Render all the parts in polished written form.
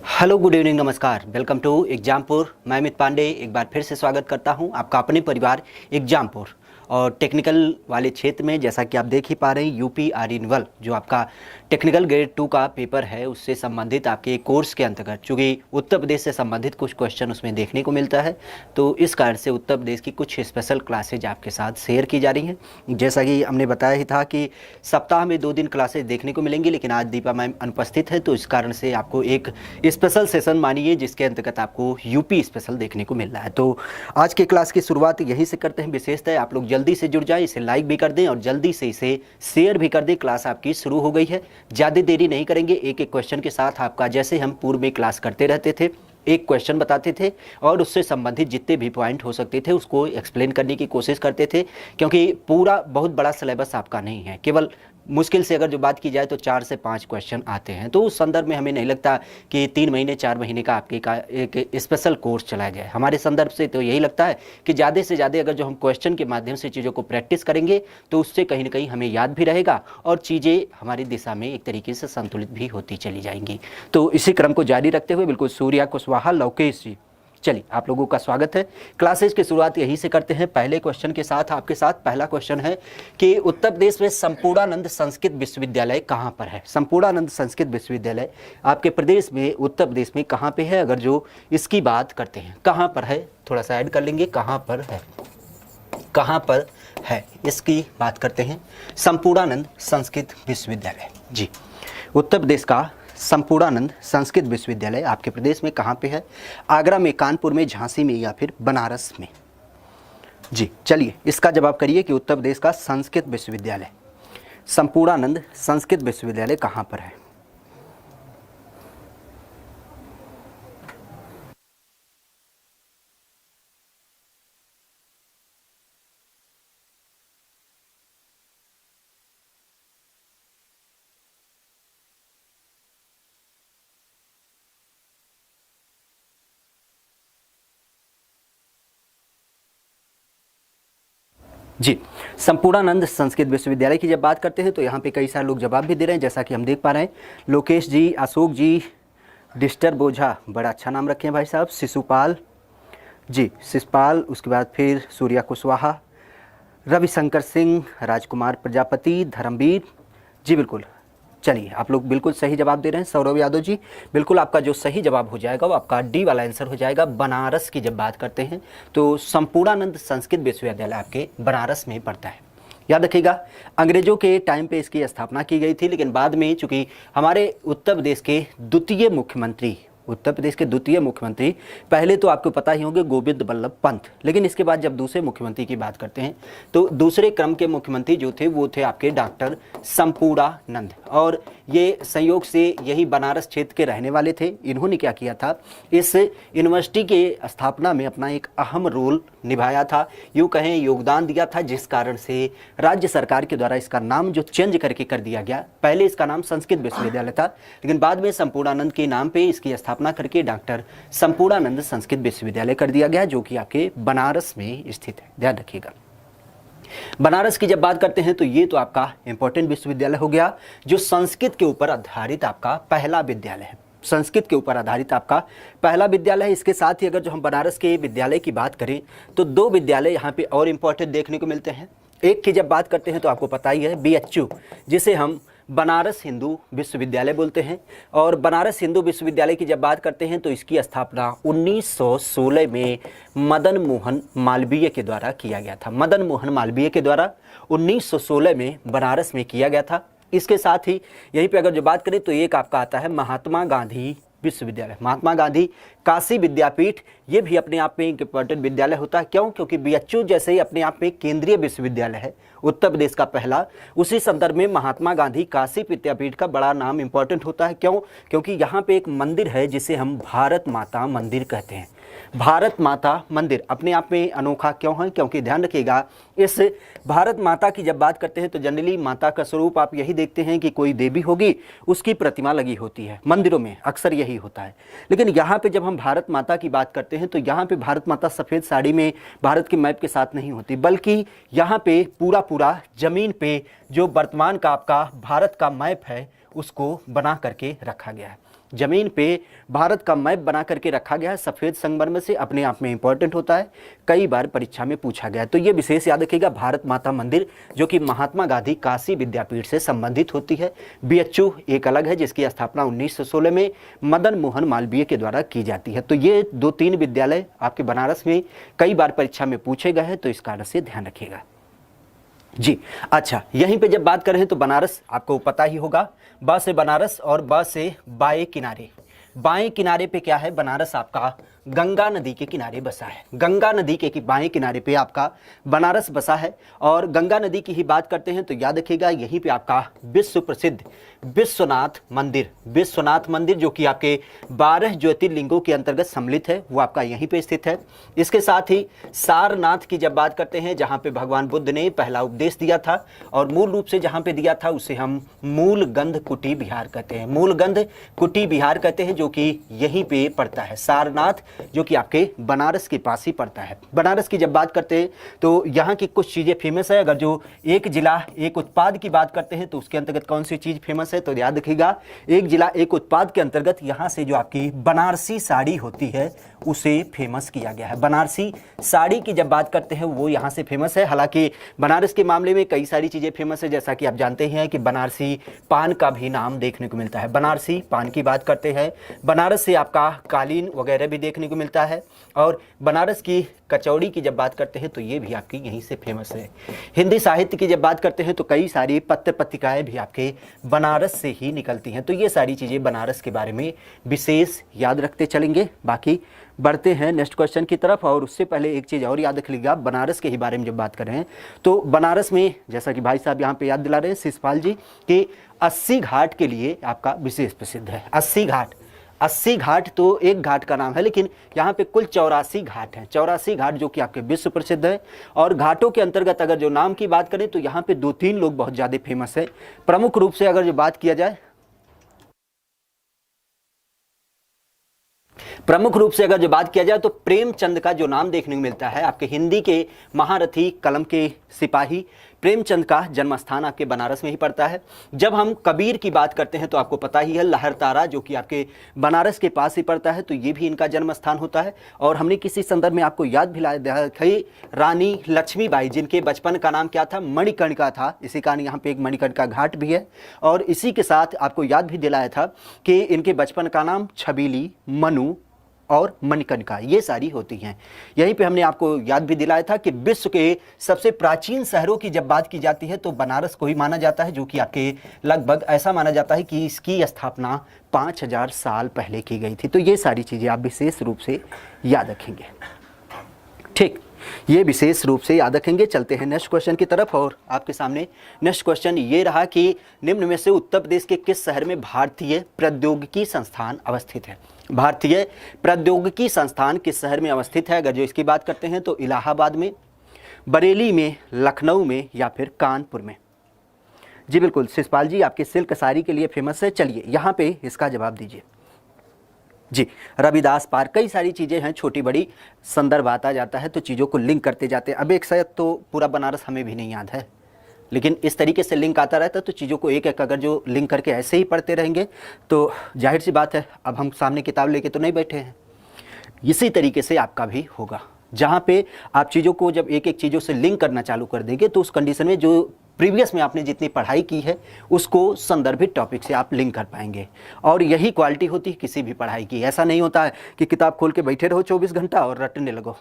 Hello, good evening, नमस्कार। Welcome to Exampur. मैं अमित पांडे एक बार फिर से स्वागत करता हूं आपका अपने परिवार एग्जामपुर। और टेक्निकल वाले क्षेत्र में जैसा कि आप देख ही पा रहे हैं, यूपी आर-इन-वल जो आपका टेक्निकल ग्रेड 2 का पेपर है, उससे संबंधित आपके कोर्स के अंतर्गत चूँकि उत्तर प्रदेश से संबंधित कुछ क्वेश्चन उसमें देखने को मिलता है, तो इस कारण से उत्तर प्रदेश की कुछ स्पेशल क्लासेज आपके साथ शेयर की जा रही हैं। जैसा कि हमने बताया ही था कि सप्ताह में 2 दिन क्लासेज देखने को मिलेंगी, लेकिन आज दीपा मैम अनुपस्थित है, तो इस कारण से आपको एक स्पेशल सेशन मानिए जिसके अंतर्गत आपको यूपी स्पेशल देखने को मिल रहा है। तो आज के क्लास की शुरुआत यहीं से करते हैं। विशेषतः आप लोग जल्दी से जुड़ जाएं, इसे लाइक भी कर दें और जल्दी से इसे शेयर भी कर दें। क्लास आपकी शुरू हो गई है, ज़्यादा देरी नहीं करेंगे। एक एक क्वेश्चन के साथ आपका, जैसे हम पूर्व में क्लास करते रहते थे, एक क्वेश्चन बताते थे और उससे संबंधित जितने भी पॉइंट हो सकते थे उसको एक्सप्लेन करने की कोशिश करते थे, क्योंकि पूरा बहुत बड़ा सिलेबस आपका नहीं है। केवल मुश्किल से अगर जो बात की जाए तो 4 से 5 क्वेश्चन आते हैं, तो उस संदर्भ में हमें नहीं लगता कि 3 महीने 4 महीने का आपके का एक स्पेशल कोर्स चलाया जाए। हमारे संदर्भ से तो यही लगता है कि ज़्यादा से ज़्यादा अगर जो हम क्वेश्चन के माध्यम से चीज़ों को प्रैक्टिस करेंगे तो उससे कहीं ना कहीं हमें याद भी रहेगा और चीज़ें हमारी दिशा में एक तरीके से संतुलित भी होती चली जाएंगी। तो इसी क्रम को जारी रखते हुए बिल्कुल सूर्या कुशवाहा लौकेश जी, चलिए आप लोगों का स्वागत है। क्लासेज की शुरुआत यहीं से करते हैं पहले क्वेश्चन के साथ। आपके साथ पहला क्वेश्चन है कि उत्तर प्रदेश में संपूर्णानंद संस्कृत विश्वविद्यालय कहाँ पर है। संपूर्णानंद संस्कृत विश्वविद्यालय आपके प्रदेश में, उत्तर प्रदेश में कहाँ पे है? अगर जो इसकी बात करते हैं कहाँ पर है, थोड़ा सा ऐड कर लेंगे, कहाँ पर है, कहाँ पर है, इसकी बात करते हैं। संपूर्णानंद संस्कृत विश्वविद्यालय जी, उत्तर प्रदेश का संपूर्णानंद संस्कृत विश्वविद्यालय आपके प्रदेश में कहाँ पे है? आगरा में, कानपुर में, झांसी में या फिर बनारस में? जी चलिए इसका जवाब करिए कि उत्तर प्रदेश का संस्कृत विश्वविद्यालय, संपूर्णानंद संस्कृत विश्वविद्यालय कहाँ पर है? जी, संपूर्णानंद संस्कृत विश्वविद्यालय की जब बात करते हैं तो यहाँ पे कई सारे लोग जवाब भी दे रहे हैं, जैसा कि हम देख पा रहे हैं। लोकेश जी, अशोक जी, डिस्टर बोझा, बड़ा अच्छा नाम रखे हैं भाई साहब। शिशुपाल जी, शिशपाल, उसके बाद फिर सूर्या कुशवाहा, रविशंकर सिंह, राजकुमार प्रजापति, धर्मवीर जी, बिल्कुल। चलिए आप लोग बिल्कुल सही जवाब दे रहे हैं। सौरभ यादव जी, बिल्कुल आपका जो सही जवाब हो जाएगा वो आपका डी वाला आंसर हो जाएगा। बनारस की जब बात करते हैं तो संपूर्णानंद संस्कृत विश्वविद्यालय आपके बनारस में पड़ता है। याद रखिएगा, अंग्रेजों के टाइम पे इसकी स्थापना की गई थी, लेकिन बाद में चूंकि हमारे उत्तर प्रदेश के द्वितीय मुख्यमंत्री, उत्तर प्रदेश के द्वितीय मुख्यमंत्री, पहले तो आपको पता ही होंगे गोविंद बल्लभ पंत, लेकिन इसके बाद जब दूसरे मुख्यमंत्री की बात करते हैं तो दूसरे क्रम के मुख्यमंत्री जो थे वो थे आपके डॉक्टर संपूर्णानंद, और ये संयोग से यही बनारस क्षेत्र के रहने वाले थे। इन्होंने क्या किया था, इस यूनिवर्सिटी के स्थापना में अपना एक अहम रोल निभाया था, यूँ कहें योगदान दिया था, जिस कारण से राज्य सरकार के द्वारा इसका नाम जो चेंज करके कर दिया गया। पहले इसका नाम संस्कृत विश्वविद्यालय था, लेकिन बाद में संपूर्णानंद के नाम पे इसकी स्थापना करके डॉक्टर संपूर्णानंद संस्कृत विश्वविद्यालय कर दिया गया, जो कि आपके बनारस में स्थित है। ध्यान रखिएगा। बनारस की जब बात करते हैं तो ये तो आपका इंपॉर्टेंट विश्वविद्यालय हो गया, जो संस्कृत के ऊपर आधारित आपका पहला विद्यालय है। संस्कृत के ऊपर आधारित आपका पहला विद्यालय है। इसके साथ ही अगर जो हम बनारस के विद्यालय की बात करें तो 2 विद्यालय यहाँ पे और इम्पोर्टेंट देखने को मिलते हैं। एक की जब बात करते हैं तो आपको पता ही है, बीएचयू, जिसे हम बनारस हिंदू विश्वविद्यालय बोलते हैं। और बनारस हिंदू विश्वविद्यालय की जब बात करते हैं तो इसकी स्थापना 1916 में मदन मोहन मालवीय के द्वारा किया गया था। मदन मोहन मालवीय के द्वारा 1916 में बनारस में किया गया था। इसके साथ ही यहीं पे अगर जो बात करें तो एक आपका आता है महात्मा गांधी विश्वविद्यालय, महात्मा गांधी काशी विद्यापीठ। ये भी अपने आप में एक इंपॉर्टेंट विद्यालय होता है। क्यों? क्योंकि बीएचयू जैसे ही अपने आप में केंद्रीय विश्वविद्यालय है, उत्तर प्रदेश का पहला, उसी संदर्भ में महात्मा गांधी काशी विद्यापीठ का बड़ा नाम इंपॉर्टेंट होता है। क्यों? क्योंकि यहाँ पे एक मंदिर है जिसे हम भारत माता मंदिर कहते हैं। भारत माता मंदिर अपने आप में अनोखा क्यों है? क्योंकि ध्यान रखिएगा, इस भारत माता की जब बात करते हैं तो जनरली माता का स्वरूप आप यही देखते हैं कि कोई देवी होगी, उसकी प्रतिमा लगी होती है मंदिरों में, अक्सर यही होता है। लेकिन यहाँ पे जब हम भारत माता की बात करते हैं तो यहाँ पे भारत माता सफ़ेद साड़ी में भारत के मैप के साथ नहीं होती, बल्कि यहाँ पे पूरा जमीन पे जो वर्तमान का आपका भारत का मैप है उसको बना करके रखा गया है। जमीन पे भारत का मैप बना करके रखा गया है सफ़ेद संगमरमर से, अपने आप में इंपॉर्टेंट होता है, कई बार परीक्षा में पूछा गया है। तो ये विशेष याद रखिएगा, भारत माता मंदिर जो कि महात्मा गांधी काशी विद्यापीठ से संबंधित होती है। बीएचयू एक अलग है जिसकी स्थापना 1916 में मदन मोहन मालवीय के द्वारा की जाती है। तो ये 2-3 विद्यालय आपके बनारस में कई बार परीक्षा में पूछे गए हैं, तो इस कारण से ध्यान रखिएगा जी। अच्छा, यहीं पे जब बात करें तो बनारस आपको पता ही होगा, ब से बनारस और ब से बाएं किनारे। बाएं किनारे पे क्या है, बनारस आपका गंगा नदी के किनारे बसा है। गंगा नदी के बाएं किनारे पे आपका बनारस बसा है। और गंगा नदी की ही बात करते हैं तो याद रखिएगा, यहीं पे आपका विश्व प्रसिद्ध विश्वनाथ मंदिर, विश्वनाथ मंदिर जो कि आपके 12 ज्योतिर्लिंगों के अंतर्गत सम्मिलित है, वो आपका यहीं पे स्थित है। इसके साथ ही सारनाथ की जब बात करते हैं, जहाँ पे भगवान बुद्ध ने पहला उपदेश दिया था, और मूल रूप से जहाँ पे दिया था उसे हम मूलगंध कुटी विहार कहते हैं। मूलगंध कुटी विहार कहते हैं, जो कि यहीं पे पड़ता है। सारनाथ जो कि आपके बनारस के पास ही पड़ता है। बनारस की जब बात करते हैं तो यहाँ की कुछ चीज़ें फेमस है। अगर जो एक जिला एक उत्पाद की बात करते हैं तो उसके अंतर्गत कौन सी चीज़ फेमस है, तो याद रखिएगा, एक जिला एक उत्पाद के अंतर्गत यहाँ से जो आपकी बनारसी साड़ी होती है उसे फेमस किया गया है। बनारसी साड़ी की जब बात करते हैं वो यहाँ से फेमस है। हालांकि बनारस के मामले में कई सारी चीज़ें फेमस है, जैसा कि आप जानते हैं कि बनारसी पान का भी नाम देखने को मिलता है। बनारसी पान की बात करते हैं, बनारस से आपका कालीन वगैरह भी देखने को मिलता है। और बनारस की कचौड़ी की जब बात करते हैं तो ये भी आपकी यहीं से फेमस है। हिंदी साहित्य की जब बात करते हैं तो कई सारी पत्र पत्रिकाएं भी आपके बनारस से ही निकलती हैं। तो ये सारी चीज़ें बनारस के बारे में विशेष याद रखते चलेंगे। बाकी बढ़ते हैं नेक्स्ट क्वेश्चन की तरफ, और उससे पहले एक चीज़ और याद रख लीजिएगा, बनारस के ही बारे में जब बात कर रहे हैं तो बनारस में जैसा कि भाई साहब यहाँ पे याद दिला रहे हैं शिषपाल जी कि 80 घाट के लिए आपका विशेष प्रसिद्ध है। 80 घाट, 80 घाट तो एक घाट का नाम है, लेकिन यहाँ पे कुल 84 घाट हैं। 84 घाट जो कि आपके विश्व प्रसिद्ध है। और घाटों के अंतर्गत अगर जो नाम की बात करें तो यहाँ पे 2-3 लोग बहुत ज़्यादा फेमस है। प्रमुख रूप से अगर जो बात किया जाए, प्रमुख रूप से अगर जो बात किया जाए तो प्रेमचंद का जो नाम देखने को मिलता है, आपके हिंदी के महारथी कलम के सिपाही प्रेमचंद का जन्म स्थान आपके बनारस में ही पड़ता है। जब हम कबीर की बात करते हैं तो आपको पता ही है, लहरतारा जो कि आपके बनारस के पास ही पड़ता है, तो ये भी इनका जन्म स्थान होता है। और हमने किसी संदर्भ में आपको याद दिलाया था, रानी लक्ष्मीबाई जिनके बचपन का नाम क्या था, मणिकर्णिका था। इसी कारण यहाँ पे एक मणिकर्णिका घाट भी है। और इसी के साथ आपको याद भी दिलाया था कि इनके बचपन का नाम छबीली, मनु और मणिकर्णिका, ये सारी होती हैं। यहीं पे हमने आपको याद भी दिलाया था कि विश्व के सबसे प्राचीन शहरों की जब बात की जाती है तो बनारस को ही माना जाता है, जो कि आपके लगभग ऐसा माना जाता है कि इसकी स्थापना 5000 साल पहले की गई थी। तो ये सारी चीज़ें आप विशेष रूप से याद रखेंगे। ठीक, ये विशेष रूप से याद रखेंगे। चलते हैं नेक्स्ट क्वेश्चन की तरफ, और आपके सामने नेक्स्ट क्वेश्चन ये रहा कि निम्न में से उत्तर प्रदेश के किस शहर में भारतीय प्रौद्योगिकी संस्थान अवस्थित है। भारतीय प्रौद्योगिकी संस्थान किस शहर में अवस्थित है? अगर जो इसकी बात करते हैं तो इलाहाबाद में, बरेली में, लखनऊ में या फिर कानपुर में। जी बिल्कुल शिषपाल जी, आपके सिल्क साड़ी के लिए फेमस है। चलिए यहाँ पे इसका जवाब दीजिए। जी, रविदास पार्क, कई सारी चीज़ें हैं, छोटी बड़ी संदर्भ आता जाता है तो चीज़ों को लिंक करते जाते हैं। अब एक शायद तो पूरा बनारस हमें भी नहीं याद है, लेकिन इस तरीके से लिंक आता रहता है तो चीज़ों को एक एक अगर जो लिंक करके ऐसे ही पढ़ते रहेंगे तो जाहिर सी बात है, अब हम सामने किताब लेके तो नहीं बैठे हैं। इसी तरीके से आपका भी होगा, जहाँ पे आप चीज़ों को जब एक एक चीज़ों से लिंक करना चालू कर देंगे तो उस कंडीशन में जो प्रीवियस में आपने जितनी पढ़ाई की है उसको संदर्भित टॉपिक से आप लिंक कर पाएंगे। और यही क्वालिटी होती है किसी भी पढ़ाई की। ऐसा नहीं होता है कि किताब खोल के बैठे रहो 24 घंटा और रटने लगो,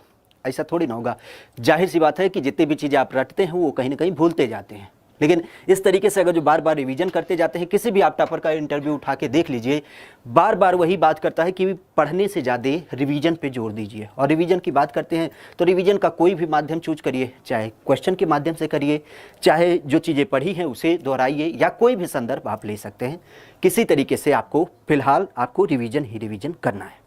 ऐसा थोड़ी ना होगा। जाहिर सी बात है कि जितनी भी चीज़ें आप रटते हैं वो कहीं ना कहीं भूलते जाते हैं, लेकिन इस तरीके से अगर जो बार बार रिवीजन करते जाते हैं, किसी भी आप टॉपर का इंटरव्यू उठा के देख लीजिए, बार बार वही बात करता है कि पढ़ने से ज़्यादा रिवीजन पे जोर दीजिए। और रिवीजन की बात करते हैं तो रिवीजन का कोई भी माध्यम चूज करिए, चाहे क्वेश्चन के माध्यम से करिए, चाहे जो चीज़ें पढ़ी हैं उसे दोहराइए, या कोई भी संदर्भ आप ले सकते हैं। किसी तरीके से आपको फिलहाल आपको रिवीजन ही रिवीजन करना है।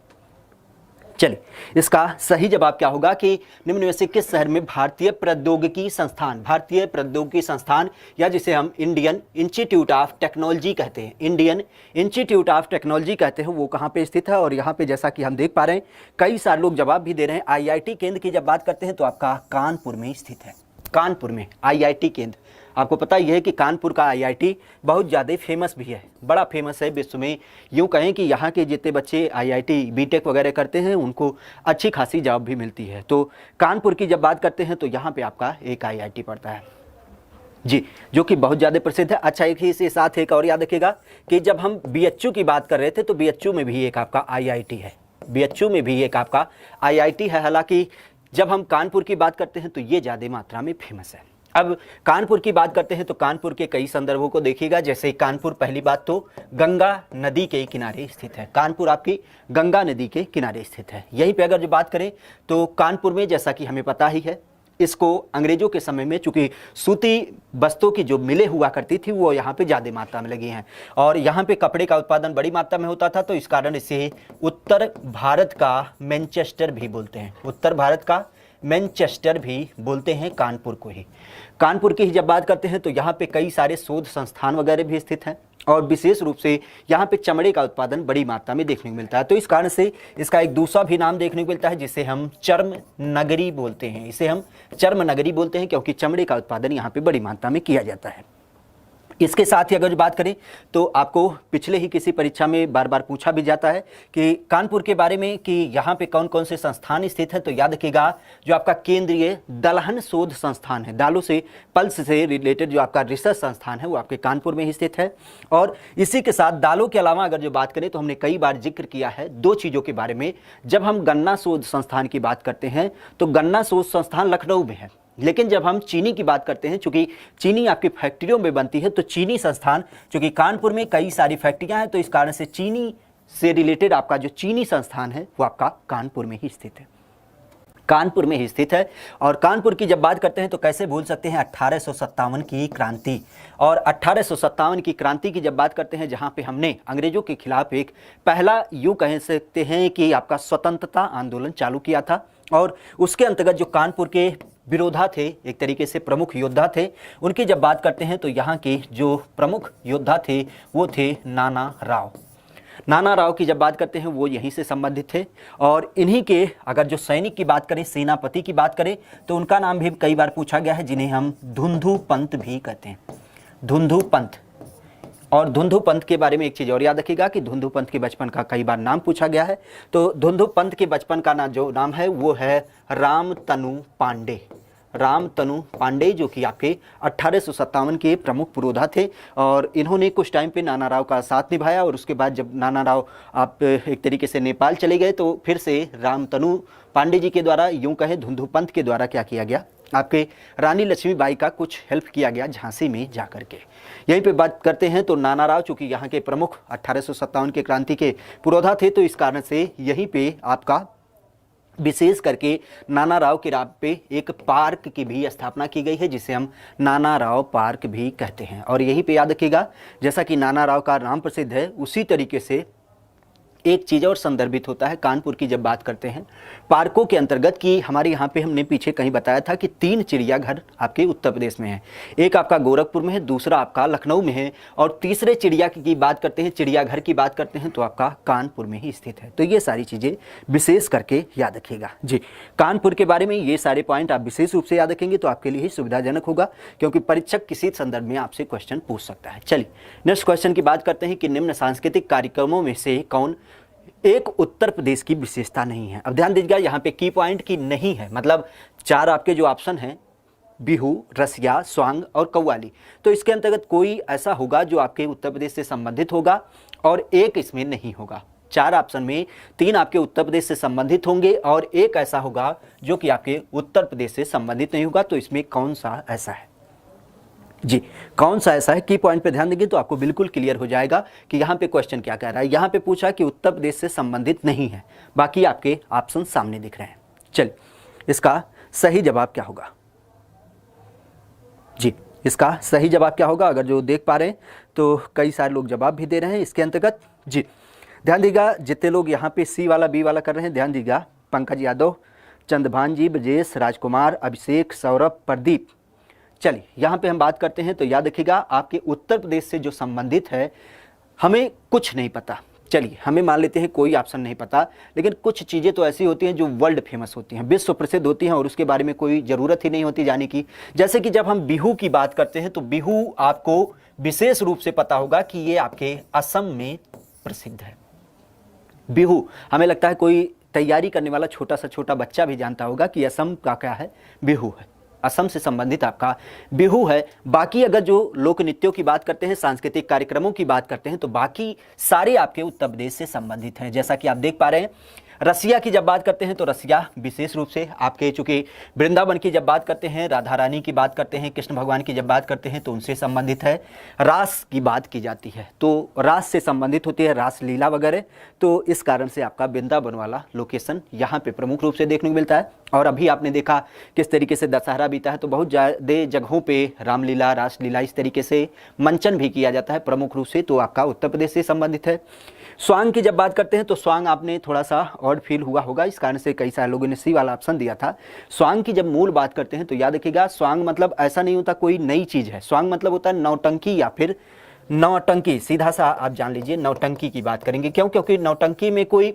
चलिए, इसका सही जवाब क्या होगा कि निम्न में से किस शहर में भारतीय प्रौद्योगिकी संस्थान, भारतीय प्रौद्योगिकी संस्थान या जिसे हम इंडियन इंस्टीट्यूट ऑफ टेक्नोलॉजी कहते हैं, इंडियन इंस्टीट्यूट ऑफ टेक्नोलॉजी कहते हैं, वो कहाँ पे स्थित है? और यहाँ पे जैसा कि हम देख पा रहे हैं कई सारे लोग जवाब भी दे रहे हैं। IIT केंद्र की जब बात करते हैं तो आपका कानपुर में स्थित है। कानपुर में IIT केंद्र, आपको पता ही है कि कानपुर का आईआईटी बहुत ज़्यादा फेमस भी है, बड़ा फेमस है विश्व में। यूँ कहें कि यहाँ के जितने बच्चे आईआईटी बीटेक वगैरह करते हैं उनको अच्छी खासी जॉब भी मिलती है। तो कानपुर की जब बात करते हैं तो यहाँ पे आपका एक आईआईटी पड़ता है जी, जो कि बहुत ज़्यादा प्रसिद्ध है। अच्छा, एक ही इसके साथ एक और याद रखिएगा कि जब हम बीएचयू की बात कर रहे थे तो बीएचयू में भी एक आपका आईआईटी है, बीएचयू में भी एक आपका आईआईटी है। हालांकि जब हम कानपुर की बात करते हैं तो ये ज़्यादा मात्रा में फेमस है। अब कानपुर की बात करते हैं तो कानपुर के कई संदर्भों को देखिएगा। जैसे कानपुर, पहली बात तो गंगा नदी के किनारे स्थित है। कानपुर आपकी गंगा नदी के किनारे स्थित है। यहीं पे अगर जो बात करें तो कानपुर में, जैसा कि हमें पता ही है, इसको अंग्रेजों के समय में चूंकि सूती वस्तुओं की जो मिलें हुआ करती थी वो यहाँ पे ज़्यादा मात्रा में लगी हैं और यहाँ पे कपड़े का उत्पादन बड़ी मात्रा में होता था, तो इस कारण इसे उत्तर भारत का मैनचेस्टर भी बोलते हैं। उत्तर भारत का मैनचेस्टर भी बोलते हैं कानपुर को ही। कानपुर की ही जब बात करते हैं तो यहाँ पे कई सारे शोध संस्थान वगैरह भी स्थित हैं और विशेष रूप से यहाँ पे चमड़े का उत्पादन बड़ी मात्रा में देखने को मिलता है। तो इस कारण से इसका एक दूसरा भी नाम देखने को मिलता है जिसे हम चर्म नगरी बोलते हैं। इसे हम चर्म नगरी बोलते हैं क्योंकि चमड़े का उत्पादन यहाँ पे बड़ी मात्रा में किया जाता है। इसके साथ ही अगर बात करें तो आपको पिछले ही किसी परीक्षा में बार बार पूछा भी जाता है कि कानपुर के बारे में कि यहाँ पे कौन कौन से संस्थान स्थित है। तो याद रखिएगा जो आपका केंद्रीय दलहन शोध संस्थान है, दालों से पल्स से रिलेटेड जो आपका रिसर्च संस्थान है वो आपके कानपुर में ही स्थित है। और इसी के साथ दालों के अलावा अगर जो बात करें तो हमने कई बार जिक्र किया है दो चीज़ों के बारे में। जब हम गन्ना शोध संस्थान की बात करते हैं तो गन्ना शोध संस्थान लखनऊ में है, लेकिन जब हम चीनी की बात करते हैं, चूंकि चीनी आपकी फैक्ट्रियों में बनती है, तो चीनी संस्थान, चूंकि कानपुर में कई सारी फैक्ट्रियां हैं तो इस कारण से चीनी से रिलेटेड आपका जो चीनी संस्थान है वो आपका कानपुर में ही स्थित है, कानपुर में ही स्थित है। और कानपुर की जब बात करते हैं तो कैसे भूल सकते हैं 1857 की क्रांति। और 1857 की क्रांति की जब बात करते हैं जहां पे हमने अंग्रेजों के खिलाफ एक पहला यूँ कह सकते हैं कि आपका स्वतंत्रता आंदोलन चालू किया था और उसके अंतर्गत जो कानपुर के विरोधा थे, एक तरीके से प्रमुख योद्धा थे, उनकी जब बात करते हैं तो यहाँ के जो प्रमुख योद्धा थे वो थे नाना राव। नाना राव की जब बात करते हैं वो यहीं से संबंधित थे और इन्हीं के अगर जो सैनिक की बात करें, सेनापति की बात करें तो उनका नाम भी कई बार पूछा गया है, जिन्हें हम धुंधु पंत भी कहते हैं, धुंधु पंत। और धुंधु पंत के बारे में एक चीज़ और याद रखिएगा कि धुंधु पंत के बचपन का कई बार नाम पूछा गया है। तो धुंधु पंत के बचपन का जो नाम है वो है रामतनु पांडे, रामतनु पांडे, जो कि आपके 1857 के प्रमुख पुरोधा थे और इन्होंने कुछ टाइम पे नाना राव का साथ निभाया और उसके बाद जब नाना राव आप एक तरीके से नेपाल चले गए तो फिर से रामतनु पांडे जी के द्वारा, यूँ कहें धुंधु पंत के द्वारा क्या किया गया, आपके रानी लक्ष्मीबाई का कुछ हेल्प किया गया झांसी में जा करके। यहीं पे बात करते हैं तो नाना राव चूँकि यहाँ के प्रमुख 1857 के क्रांति के पुरोधा थे तो इस कारण से यहीं पे आपका विशेष करके नाना राव के नाम पे एक पार्क की भी स्थापना की गई है जिसे हम नाना राव पार्क भी कहते हैं। और यहीं पे याद रखिएगा जैसा कि नाना राव का नाम प्रसिद्ध है उसी तरीके से एक चीज़ और संदर्भित होता है कानपुर की जब बात करते हैं पार्कों के अंतर्गत कि हमारे यहाँ पे हमने पीछे कहीं बताया था कि 3 चिड़ियाघर आपके उत्तर प्रदेश में है, एक आपका गोरखपुर में है, दूसरा आपका लखनऊ में है और तीसरे चिड़िया की बात करते हैं, चिड़ियाघर की बात करते हैं तो आपका कानपुर में ही स्थित है। तो ये सारी चीज़ें विशेष करके याद रखिएगा जी। कानपुर के बारे में ये सारे पॉइंट आप विशेष रूप से याद रखेंगे तो आपके लिए ही सुविधाजनक होगा क्योंकि परीक्षक किसी संदर्भ में आपसे क्वेश्चन पूछ सकता है। चलिए नेक्स्ट क्वेश्चन की बात करते हैं कि निम्न सांस्कृतिक कार्यक्रमों में से कौन एक उत्तर प्रदेश की विशेषता नहीं है। अब ध्यान दीजिएगा यहाँ पे की पॉइंट की नहीं है, मतलब 4 आपके जो ऑप्शन हैं बिहू, रसिया, स्वांग और कव्वाली, तो इसके अंतर्गत कोई ऐसा होगा जो आपके उत्तर प्रदेश से संबंधित होगा और एक इसमें नहीं होगा। 4 ऑप्शन में 3 आपके उत्तर प्रदेश से संबंधित होंगे और एक ऐसा होगा जो कि आपके उत्तर प्रदेश से संबंधित नहीं होगा। तो इसमें कौन सा ऐसा है जी, कौन सा ऐसा है? की पॉइंट पे ध्यान देंगे तो आपको बिल्कुल क्लियर हो जाएगा कि यहाँ पे क्वेश्चन क्या कह रहा है। यहाँ पे पूछा कि उत्तर प्रदेश से संबंधित नहीं है, बाकी आपके ऑप्शन सामने दिख रहे हैं। चलिए इसका सही जवाब क्या होगा जी, इसका सही जवाब क्या होगा? अगर जो देख पा रहे हैं तो कई सारे लोग जवाब भी दे रहे हैं इसके अंतर्गत जी। ध्यान दीजिएगा जितने लोग यहाँ पे सी वाला बी वाला कर रहे हैं, ध्यान दीजिएगा पंकज यादव, चंद्रभान जी, ब्रजेश, राजकुमार, अभिषेक, सौरभ, प्रदीप। चलिए यहाँ पे हम बात करते हैं तो याद रखिएगा आपके उत्तर प्रदेश से जो संबंधित है हमें कुछ नहीं पता, चलिए हमें मान लेते हैं कोई ऑप्शन नहीं पता, लेकिन कुछ चीज़ें तो ऐसी होती हैं जो वर्ल्ड फेमस होती हैं, विश्व प्रसिद्ध होती हैं और उसके बारे में कोई ज़रूरत ही नहीं होती जाने की। जैसे कि जब हम बिहू की बात करते हैं तो बिहू आपको विशेष रूप से पता होगा कि ये आपके असम में प्रसिद्ध है। बिहू हमें लगता है कोई तैयारी करने वाला छोटा सा छोटा बच्चा भी जानता होगा कि असम का क्या है, बिहू है, असम से संबंधित आपका बिहू है। बाकी अगर जो लोक नृत्यों की बात करते हैं, सांस्कृतिक कार्यक्रमों की बात करते हैं, तो बाकी सारे आपके उत्तर प्रदेश से संबंधित हैं। जैसा कि आप देख पा रहे हैं, रसिया की जब बात करते हैं तो रसिया विशेष रूप से आपके, चूंकि वृंदावन की जब बात करते हैं, राधा रानी की बात करते हैं, कृष्ण भगवान की जब बात करते हैं तो उनसे संबंधित है। रास की बात की जाती है तो रास से संबंधित होती है, रास लीला वगैरह, तो इस कारण से आपका वृंदावन वाला लोकेशन यहाँ पे प्रमुख रूप से देखने को मिलता है। और अभी आपने देखा किस तरीके से दशहरा बीता है, तो बहुत ज़्यादा जगहों पे रामलीला, रासलीला इस तरीके से मंचन भी किया जाता है प्रमुख रूप से, तो आपका उत्तर प्रदेश से संबंधित है। स्वांग की जब बात करते हैं तो स्वांग आपने थोड़ा सा ऑड फील हुआ होगा, इस कारण से कई सारे लोगों ने सी वाला ऑप्शन दिया था। स्वांग की जब मूल बात करते हैं तो याद रखिएगा, स्वांग मतलब ऐसा नहीं होता कोई नई चीज़ है, स्वांग मतलब होता है नौटंकी या फिर नौटंकी, सीधा सा आप जान लीजिए नौटंकी की बात करेंगे। क्यों? क्योंकि नौटंकी में कोई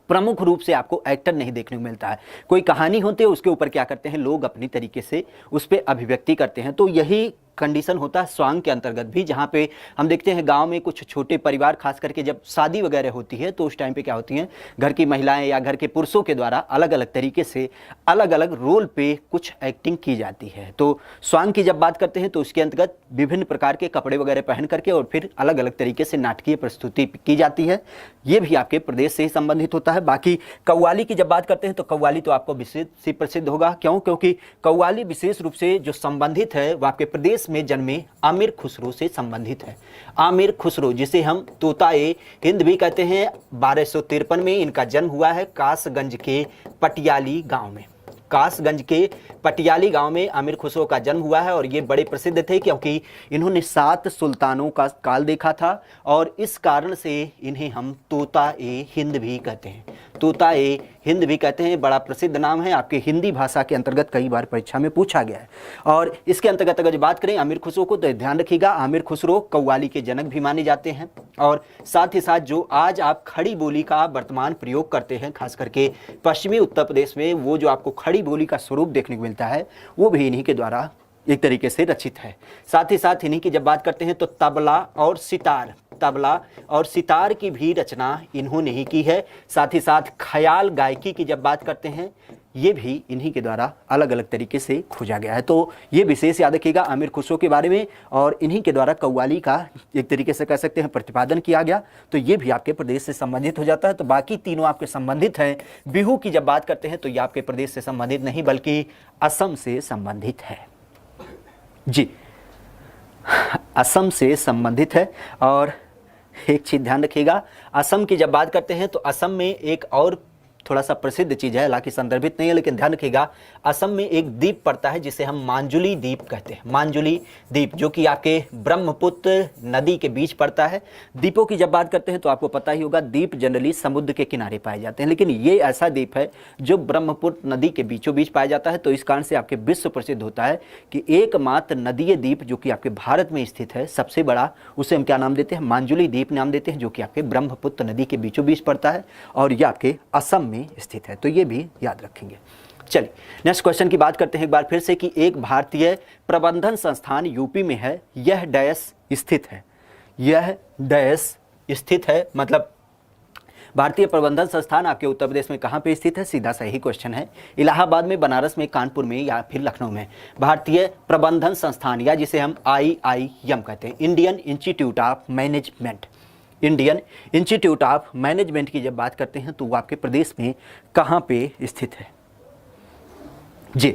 प्रमुख रूप से आपको एक्टर नहीं देखने को मिलता है, कोई कहानी होती है उसके ऊपर क्या करते हैं लोग अपनी तरीके से उस पर अभिव्यक्ति करते हैं। तो यही कंडीशन होता है स्वांग के अंतर्गत भी, जहाँ पे हम देखते हैं गांव में कुछ छोटे परिवार खास करके जब शादी वगैरह होती है तो उस टाइम पे क्या होती हैं, घर की महिलाएं या घर के पुरुषों के द्वारा अलग अलग तरीके से अलग अलग रोल पे कुछ एक्टिंग की जाती है। तो स्वांग की जब बात करते हैं तो उसके अंतर्गत विभिन्न प्रकार के कपड़े वगैरह पहन करके और फिर अलग अलग तरीके से नाटकीय प्रस्तुति की जाती है, ये भी आपके प्रदेश से ही संबंधित होता है। बाकी कव्वाली की जब बात करते हैं तो कव्वाली तो आपको विशेष से प्रसिद्ध होगा। क्यों? क्योंकि कव्वाली विशेष रूप से जो संबंधित है वो आपके प्रदेश में जन्मे आमिर खुसरो से संबंधित है। आमिर खुसरो जिसे हम तोता-ए हिंद भी कहते हैं, 1253 में इनका जन्म हुआ है कासगंज के पटियाली गांव में। कासगंज के पटियाली गांव में आमिर खुसरो का जन्म हुआ है और ये बड़े प्रसिद्ध थे क्योंकि इन्होंने 7 सुल्तानों का काल देखा था और इस कारण से इन्हें हम तोता-ए हिंद भी कहते हैं। तोता-ए हिंद भी कहते हैं, बड़ा प्रसिद्ध नाम है, आपके हिंदी भाषा के अंतर्गत कई बार परीक्षा में पूछा गया है। और इसके अंतर्गत अगर बात करें आमिर खुसरो को तो ध्यान रखिएगा, आमिर खुसरो कव्वाली के जनक भी माने जाते हैं। और साथ ही साथ जो आज आप खड़ी बोली का वर्तमान प्रयोग करते हैं खास करके पश्चिमी उत्तर प्रदेश में, वो जो आपको खड़ी बोली का स्वरूप देखने को मिलता है वो भी इन्हीं के द्वारा एक तरीके से रचित है। साथ ही साथ इन्हीं की जब बात करते हैं तो तबला और सितार, तबला और सितार की भी रचना इन्होंने ही की है। साथ ही साथ ख्याल गायकी की जब बात करते हैं ये भी इन्हीं के द्वारा अलग अलग तरीके से खोजा गया है। तो ये विशेष याद रखिएगा आमिर खुसरो के बारे में, और इन्हीं के द्वारा कव्वाली का एक तरीके से कह सकते हैं प्रतिपादन किया गया, तो ये भी आपके प्रदेश से संबंधित हो जाता है। तो बाकी तीनों आपके संबंधित हैं। बिहू की जब बात करते हैं तो ये आपके प्रदेश से संबंधित नहीं बल्कि असम से संबंधित है। जी, असम से संबंधित है। और एक चीज़ ध्यान रखिएगा, असम की जब बात करते हैं तो असम में एक और थोड़ा सा प्रसिद्ध चीज़ है, हालांकि संदर्भित नहीं है, लेकिन ध्यान रखिएगा असम में एक द्वीप पड़ता है जिसे हम मांजुली द्वीप कहते हैं। मांजुली द्वीप जो कि आपके ब्रह्मपुत्र नदी के बीच पड़ता है। द्वीपों की जब बात करते हैं तो आपको पता ही होगा द्वीप जनरली समुद्र के किनारे पाए जाते हैं, लेकिन ये ऐसा द्वीप है जो ब्रह्मपुत्र नदी के बीचों बीच पाया जाता है। तो इस कारण से आपके विश्व प्रसिद्ध होता है कि एकमात्र नदीय द्वीप जो कि आपके भारत में स्थित है सबसे बड़ा, उसे हम क्या नाम देते हैं, मांजुली द्वीप नाम देते हैं, जो कि आपके ब्रह्मपुत्र नदी के बीचों बीच पड़ता है और यह आपके असम में स्थित है। तो ये भी याद रखेंगे। चलिए नेक्स्ट क्वेश्चन की बात करते हैं एक बार फिर से कि एक भारतीय प्रबंधन संस्थान यूपी में है, यह डैश स्थित है। यह डैश स्थित है मतलब भारतीय प्रबंधन संस्थान आपके उत्तर प्रदेश में कहाँ पे स्थित है, सीधा सा यही क्वेश्चन है। इलाहाबाद में, बनारस में, कानपुर में या फिर लखनऊ में। भारतीय प्रबंधन संस्थान या जिसे हम IIM कहते हैं, Indian institute of management, Indian institute of management की जब बात करते हैं तो वो आपके प्रदेश में कहाँ पे स्थित है। जी,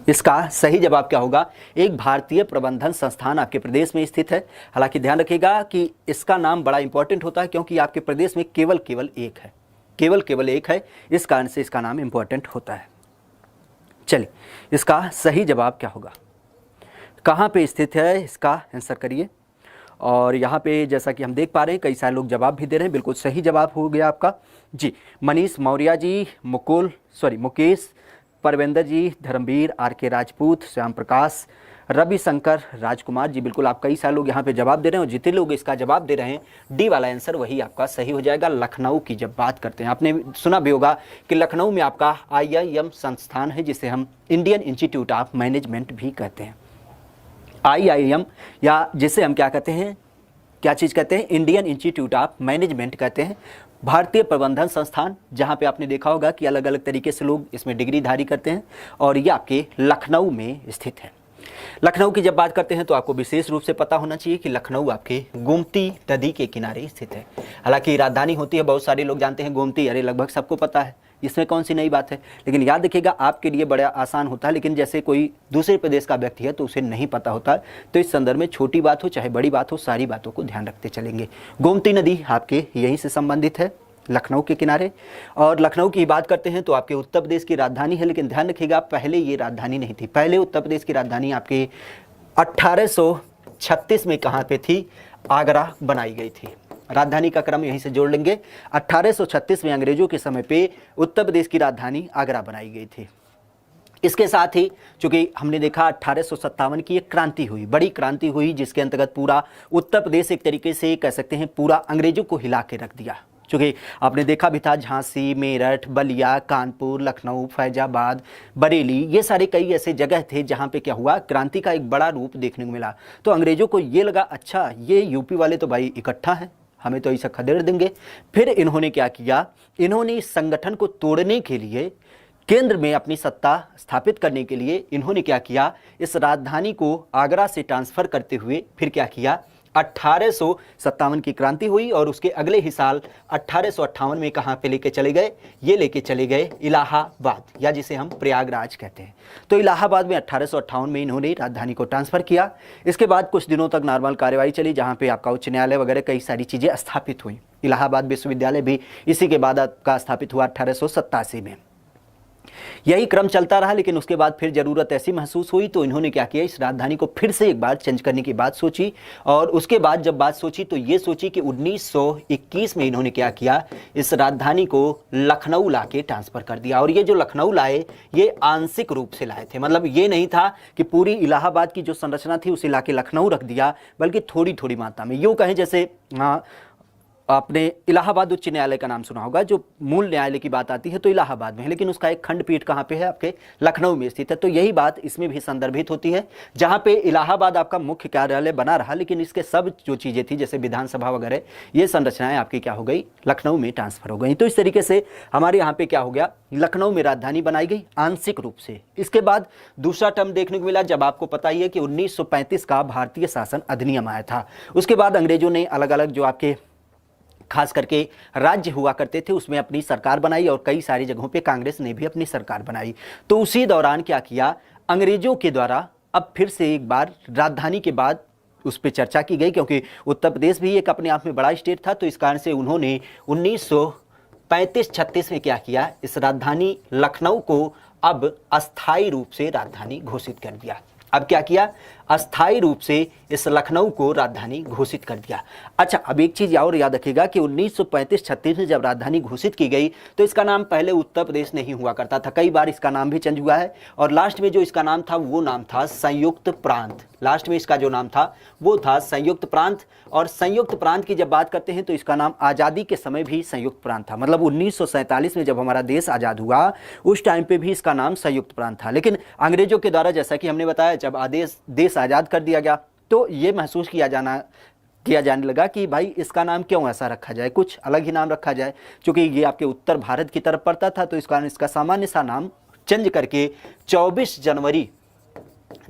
इसका सही जवाब क्या होगा, एक भारतीय प्रबंधन संस्थान आपके प्रदेश में स्थित है। हालांकि ध्यान रखिएगा कि इसका नाम बड़ा इंपॉर्टेंट होता है क्योंकि आपके प्रदेश में केवल एक है, केवल एक है, इस कारण से इसका नाम इंपॉर्टेंट होता है। चलिए इसका सही जवाब क्या होगा, कहाँ पे स्थित है, इसका आंसर करिए। और यहाँ पे जैसा कि हम देख पा रहे हैं कई सारे लोग जवाब भी दे रहे हैं, बिल्कुल सही जवाब हो गया आपका। जी, मनीष मौर्य जी, मुकेश परवेंद्र जी, धर्मवीर, RK राजपूत, श्याम प्रकाश, रविशंकर राजकुमार जी, बिल्कुल आप कई सारे लोग यहाँ पे जवाब दे रहे हैं और जितने लोग इसका जवाब दे रहे हैं डी वाला आंसर वही आपका सही हो जाएगा। लखनऊ की जब बात करते हैं, आपने सुना भी होगा कि लखनऊ में आपका IIM संस्थान है जिसे हम इंडियन इंस्टीट्यूट ऑफ मैनेजमेंट भी कहते हैं। IIM या जिसे हम क्या कहते हैं, क्या चीज़ कहते हैं, इंडियन इंस्टीट्यूट ऑफ मैनेजमेंट कहते हैं, भारतीय प्रबंधन संस्थान, जहाँ पे आपने देखा होगा कि अलग अलग तरीके से लोग इसमें डिग्रीधारी करते हैं और ये आपके लखनऊ में स्थित है। लखनऊ की जब बात करते हैं तो आपको विशेष रूप से पता होना चाहिए कि लखनऊ आपके गोमती नदी के किनारे स्थित है। हालांकि राजधानी होती है, बहुत सारे लोग जानते हैं गोमती, अरे लगभग सबको पता है, इसमें कौन सी नई बात है, लेकिन याद रखिएगा आपके लिए बड़ा आसान होता है, लेकिन जैसे कोई दूसरे प्रदेश का व्यक्ति है तो उसे नहीं पता होता, तो इस संदर्भ में छोटी बात हो चाहे बड़ी बात हो, सारी बातों को ध्यान रखते चलेंगे। गोमती नदी आपके यहीं से संबंधित है, लखनऊ के किनारे। और लखनऊ की बात करते हैं तो आपके उत्तर प्रदेश की राजधानी है, लेकिन ध्यान रखिएगा पहले ये राजधानी नहीं थी। पहले उत्तर प्रदेश की राजधानी आपके 1836 में कहाँ पे थी, आगरा बनाई गई थी। राजधानी का क्रम यहीं से जोड़ लेंगे, 1836 में अंग्रेजों के समय पे उत्तर प्रदेश की राजधानी आगरा बनाई गई थी। इसके साथ ही चूंकि हमने देखा 1857 की एक क्रांति हुई, बड़ी क्रांति हुई, जिसके अंतर्गत पूरा उत्तर प्रदेश एक तरीके से कह सकते हैं पूरा अंग्रेजों को हिला के रख दिया। चूँकि आपने देखा भी था झांसी, मेरठ, बलिया, कानपुर, लखनऊ, फैजाबाद, बरेली, ये सारे कई ऐसे जगह थे जहाँ पे क्या हुआ, क्रांति का एक बड़ा रूप देखने को मिला। तो अंग्रेजों को ये लगा अच्छा ये यूपी वाले तो भाई इकट्ठा हैं, हमें तो ऐसा खदेड़ देंगे। फिर इन्होंने क्या किया, इन्होंने इस संगठन को तोड़ने के लिए, केंद्र में अपनी सत्ता स्थापित करने के लिए इन्होंने क्या किया, इस राजधानी को आगरा से ट्रांसफ़र करते हुए फिर क्या किया, 1857 की क्रांति हुई और उसके अगले ही साल 1858 में कहाँ पे लेके चले गए, ये लेके चले गए इलाहाबाद, या जिसे हम प्रयागराज कहते हैं। तो इलाहाबाद में 1858 में इन्होंने राजधानी को ट्रांसफ़र किया। इसके बाद कुछ दिनों तक नॉर्मल कार्यवाही चली, जहाँ पे आपका उच्च न्यायालय वगैरह कई सारी चीज़ें स्थापित हुई। इलाहाबाद विश्वविद्यालय भी इसी के बाद का स्थापित हुआ 1887 में। यही क्रम चलता रहा, लेकिन उसके बाद फिर ज़रूरत ऐसी महसूस हुई तो इन्होंने क्या किया, इस राजधानी को फिर से एक बार चेंज करने की बात सोची। और उसके बाद जब बात सोची तो ये सोची कि 1921 में इन्होंने क्या किया, इस राजधानी को लखनऊ ला के ट्रांसफ़र कर दिया। और ये जो लखनऊ लाए ये आंशिक रूप से लाए थे, मतलब ये नहीं था कि पूरी इलाहाबाद की जो संरचना थी उसे ला के लखनऊ रख दिया, बल्कि थोड़ी थोड़ी मात्रा में। यूँ कहें जैसे आपने इलाहाबाद उच्च न्यायालय का नाम सुना होगा, जो मूल न्यायालय की बात आती है तो इलाहाबाद में है, लेकिन उसका एक खंडपीठ कहाँ पे है, आपके लखनऊ में स्थित है। तो यही बात इसमें भी संदर्भित होती है, जहाँ पे इलाहाबाद आपका मुख्य कार्यालय बना रहा, लेकिन इसके सब जो चीज़ें थी जैसे विधानसभा वगैरह ये संरचनाएं आपकी क्या हो गई, लखनऊ में ट्रांसफ़र हो गई। तो इस तरीके से हमारे यहाँ पे क्या हो गया, लखनऊ में राजधानी बनाई गई आंशिक रूप से। इसके बाद दूसरा टर्म देखने को मिला, जब आपको पता ही है कि 1935 का भारतीय शासन अधिनियम आया था। उसके बाद अंग्रेजों ने अलग अलग जो आपके खास करके राज्य हुआ करते थे उसमें अपनी सरकार बनाई, और कई सारी जगहों पे कांग्रेस ने भी अपनी सरकार बनाई। तो उसी दौरान क्या किया, अंग्रेजों के द्वारा अब फिर से एक बार राजधानी के बाद उस पर चर्चा की गई, क्योंकि उत्तर प्रदेश भी एक अपने आप में बड़ा स्टेट था। तो इस कारण से उन्होंने 1935-36 में क्या किया, इस राजधानी लखनऊ को अब अस्थायी रूप से राजधानी घोषित कर दिया। अब क्या किया, अस्थायी रूप से इस लखनऊ को राजधानी घोषित कर दिया। अच्छा, अब एक चीज़ और याद रखिएगा कि 1935-36 में जब राजधानी घोषित की गई तो इसका नाम पहले उत्तर प्रदेश नहीं हुआ करता था, कई बार इसका नाम भी चेंज हुआ है। और लास्ट में जो इसका नाम था वो नाम था संयुक्त प्रांत। लास्ट में इसका जो नाम था वो था संयुक्त प्रांत। और संयुक्त प्रांत की जब बात करते हैं तो इसका नाम आज़ादी के समय भी संयुक्त प्रांत था, मतलब 1947 में जब हमारा देश आज़ाद हुआ उस टाइम पे भी इसका नाम संयुक्त प्रांत था। लेकिन अंग्रेजों के द्वारा, जैसा कि हमने बताया, जब देश आज़ाद कर दिया गया तो ये महसूस किया जाने लगा कि भाई इसका नाम क्यों ऐसा रखा जाए, कुछ अलग ही नाम रखा जाए। क्योंकि ये आपके उत्तर भारत की तरफ पड़ता था, तो इस कारण इसका सामान्य सा नाम चेंज करके 24 जनवरी,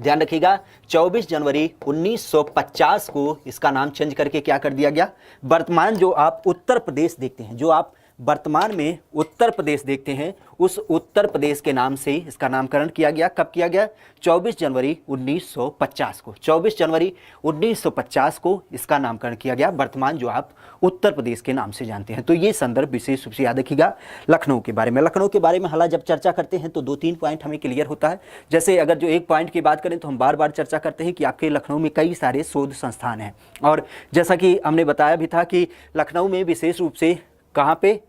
ध्यान रखिएगा, 24 जनवरी 1950 को इसका नाम चेंज करके क्या कर दिया गया, वर्तमान जो आप उत्तर प्रदेश देखते हैं, जो आप वर्तमान में उत्तर प्रदेश देखते हैं, उस उत्तर प्रदेश के नाम से इसका नामकरण किया गया। कब किया गया, 24 जनवरी 1950 को। 24 जनवरी 1950 को इसका नामकरण किया गया, वर्तमान जो आप उत्तर प्रदेश के नाम से जानते हैं। तो ये संदर्भ विशेष रूप से याद रखिएगा लखनऊ के बारे में। लखनऊ के बारे में हालांकि जब चर्चा करते हैं तो 2-3 पॉइंट हमें क्लियर होता है। जैसे अगर जो एक पॉइंट की बात करें तो हम बार बार चर्चा करते हैं कि आपके लखनऊ में कई सारे शोध संस्थान हैं, और जैसा कि हमने बताया भी था कि लखनऊ में विशेष रूप से कहाँ पे,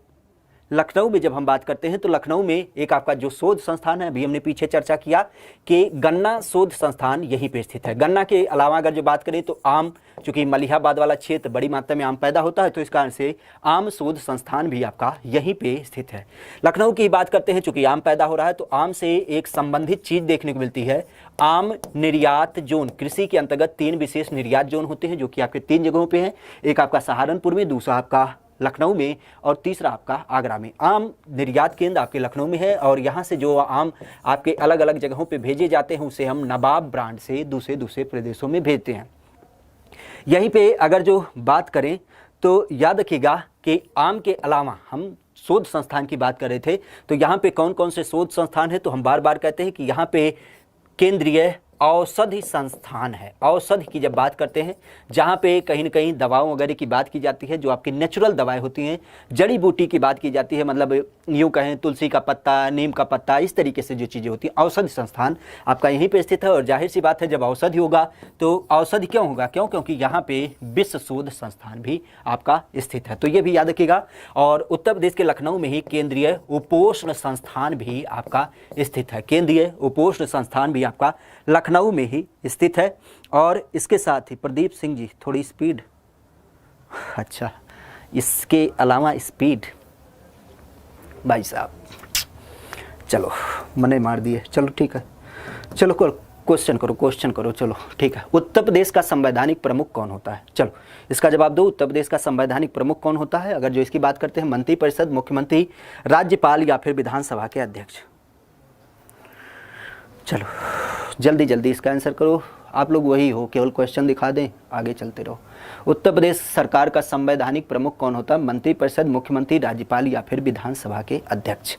लखनऊ में जब हम बात करते हैं तो लखनऊ में एक आपका जो शोध संस्थान है, अभी हमने पीछे चर्चा किया कि गन्ना शोध संस्थान यहीं पे स्थित है। गन्ना के अलावा अगर जो बात करें तो आम, चूंकि मलिहाबाद वाला क्षेत्र बड़ी मात्रा में आम पैदा होता है, तो इस कारण से आम शोध संस्थान भी आपका यहीं पे स्थित है। लखनऊ की बात करते हैं, चूंकि आम पैदा हो रहा है तो आम से एक संबंधित चीज देखने को मिलती है, आम निर्यात जोन। कृषि के अंतर्गत 3 विशेष निर्यात जोन होते हैं जो कि आपके 3 जगहों पे हैं, एक आपका सहारनपुर में, दूसरा आपका लखनऊ में और तीसरा आपका आगरा में। आम निर्यात केंद्र आपके लखनऊ में है और यहाँ से जो आम आपके अलग अलग जगहों पे भेजे जाते हैं उसे हम नवाब ब्रांड से दूसरे दूसरे प्रदेशों में भेजते हैं। यहीं पे अगर जो बात करें तो याद रखिएगा कि आम के अलावा हम शोध संस्थान की बात कर रहे थे, तो यहाँ पे कौन कौन से शोध संस्थान है, तो हम बार बार कहते हैं कि यहाँ पे केंद्रीय औषधि संस्थान है। औषधि की जब बात करते हैं, जहाँ पे कहीं न कहीं दवाओं वगैरह की बात की जाती है, जो आपकी नेचुरल दवाएं होती हैं, जड़ी बूटी की बात की जाती है, मतलब यूँ कहें तुलसी का पत्ता, नीम का पत्ता, इस तरीके से जो चीज़ें होती हैं, औषधि संस्थान आपका यहीं पे स्थित है। और जाहिर सी बात है, जब औषधि होगा तो औषधि क्यों होगा, क्योंकि यहाँ पे विश्व शोध संस्थान भी आपका स्थित है, तो ये भी याद रखिएगा। और उत्तर प्रदेश के लखनऊ में ही केंद्रीय उपोष्ण संस्थान भी आपका स्थित है। केंद्रीय उपोष्ण संस्थान भी आपका लखनऊ में ही स्थित है। और इसके साथ ही प्रदीप सिंह जी थोड़ी स्पीड, अच्छा इसके अलावा स्पीड भाई साहब, चलो मैंने मार दिए, चलो ठीक है, चलो क्वेश्चन करो, चलो ठीक है। उत्तर प्रदेश का संवैधानिक प्रमुख कौन होता है, चलो इसका जवाब दो। उत्तर प्रदेश का संवैधानिक प्रमुख कौन होता है? अगर जो इसकी बात करते हैं, मंत्रिपरिषद, मुख्यमंत्री, राज्यपाल या फिर विधानसभा के अध्यक्ष। चलो जल्दी जल्दी इसका आंसर करो, आप लोग वही हो, केवल क्वेश्चन दिखा दें, आगे चलते रहो। उत्तर प्रदेश सरकार का संवैधानिक प्रमुख कौन होता है? मंत्रिपरिषद, मुख्यमंत्री, राज्यपाल या फिर विधानसभा के अध्यक्ष।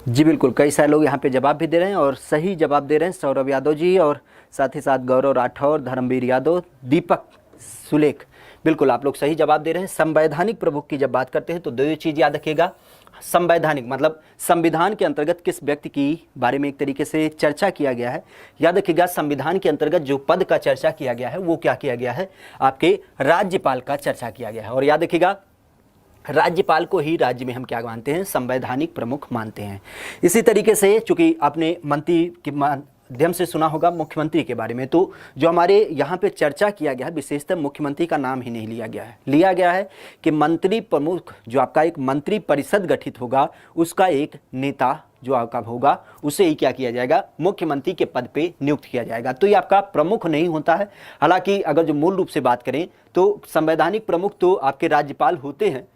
जी बिल्कुल, कई सारे लोग यहाँ पे जवाब भी दे रहे हैं और सही जवाब दे रहे हैं। सौरभ यादव जी और साथ ही साथ गौरव राठौर, धर्मवीर यादव, दीपक सुलेख, बिल्कुल आप लोग सही जवाब दे रहे हैं। संवैधानिक प्रमुख की जब बात करते हैं तो दो चीज़ याद रखिएगा। संवैधानिक मतलब संविधान के अंतर्गत किस व्यक्ति की बारे में एक तरीके से चर्चा किया गया है। याद रखिएगा, संविधान के अंतर्गत जो पद का चर्चा किया गया है वो क्या किया गया है, आपके राज्यपाल का चर्चा किया गया है। और याद रखिएगा, राज्यपाल को ही राज्य में हम क्या मानते हैं, संवैधानिक प्रमुख मानते हैं। इसी तरीके से चूंकि आपने मंत्री के माध्यम से सुना होगा मुख्यमंत्री के बारे में, तो जो हमारे यहाँ पे चर्चा किया गया है, विशेषतः मुख्यमंत्री का नाम ही नहीं लिया गया है। लिया गया है कि मंत्री प्रमुख, जो आपका एक मंत्री परिषद गठित होगा, उसका एक नेता जो आपका होगा उसे ही क्या किया जाएगा, मुख्यमंत्री के पद पे नियुक्त किया जाएगा। तो ये आपका प्रमुख नहीं होता है। हालांकि अगर जो मूल रूप से बात करें तो संवैधानिक प्रमुख तो आपके राज्यपाल होते हैं,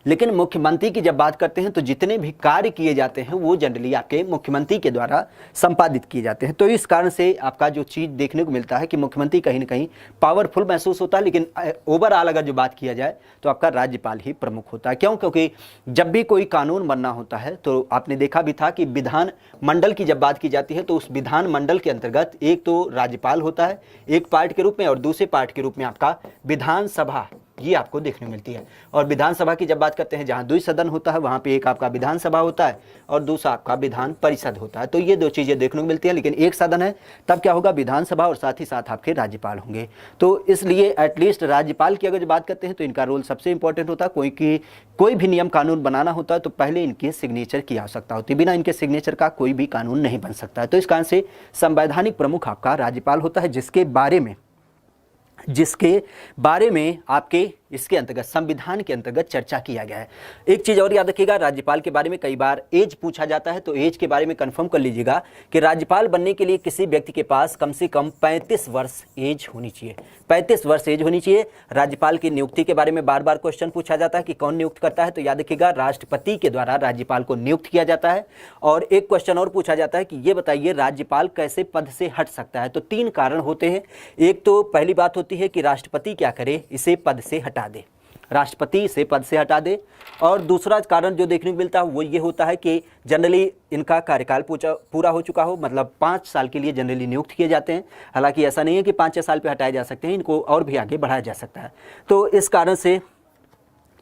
लेकिन मुख्यमंत्री की जब बात करते हैं तो जितने भी कार्य किए जाते हैं वो जनरली आपके मुख्यमंत्री के द्वारा संपादित किए जाते हैं। तो इस कारण से आपका जो चीज़ देखने को मिलता है कि मुख्यमंत्री कहीं ना कहीं पावरफुल महसूस होता है, लेकिन ओवरऑल अगर जो बात किया जाए तो आपका राज्यपाल ही प्रमुख होता है। क्यों? क्योंकि जब भी कोई कानून बनना होता है तो आपने देखा भी था कि विधान मंडल की जब बात की जाती है तो उस विधान मंडल के अंतर्गत एक तो राज्यपाल होता है एक पार्ट के रूप में, और दूसरे पार्ट के रूप में आपका विधानसभा ये आपको देखने मिलती है। और विधानसभा की जब बात करते हैं, जहां द्विसदन होता है वहां पे एक आपका विधानसभा होता है और दूसरा आपका विधान परिषद होता है। तो ये दो चीजें देखने को मिलती है, लेकिन एक सदन है तब क्या होगा, विधानसभा और साथ ही साथ आपके राज्यपाल होंगे। तो इसलिए एटलीस्ट राज्यपाल की अगर जो बात करते हैं तो इनका रोल सबसे इंपॉर्टेंट होता है। कोई भी नियम कानून बनाना होता है तो पहले इनके सिग्नेचर की आवश्यकता होती है, बिना इनके सिग्नेचर का कोई भी कानून नहीं बन सकता है। तो इस कारण से संवैधानिक प्रमुख आपका राज्यपाल होता है, जिसके बारे में आपके इसके अंतर्गत संविधान के अंतर्गत चर्चा किया गया है। एक चीज और याद रखिएगा, राज्यपाल के बारे में कई बार एज पूछा जाता है, तो एज के बारे में कंफर्म कर लीजिएगा कि राज्यपाल बनने के लिए किसी व्यक्ति के पास कम से कम 35 वर्ष एज होनी चाहिए, 35 वर्ष एज होनी चाहिए। राज्यपाल की नियुक्ति के बारे में बार बार क्वेश्चन पूछा जाता है कि कौन नियुक्त करता है, तो याद रखिएगा राष्ट्रपति के द्वारा राज्यपाल को नियुक्त किया जाता है। और एक क्वेश्चन और पूछा जाता है कि ये बताइए राज्यपाल कैसे पद से हट सकता है, तो 3 कारण होते हैं। एक तो पहली बात होती है कि राष्ट्रपति क्या करे, इसे पद से हटा दे, राष्ट्रपति इसे पद से हटा दे। और दूसरा कारण जो देखने को मिलता है वो ये होता है कि जनरली इनका कार्यकाल पूरा हो चुका हो, मतलब 5 साल के लिए जनरली नियुक्त किए जाते हैं। हालांकि ऐसा नहीं है कि 5-6 साल पे हटाए जा सकते हैं, इनको और भी आगे बढ़ाया जा सकता है। तो इस कारण से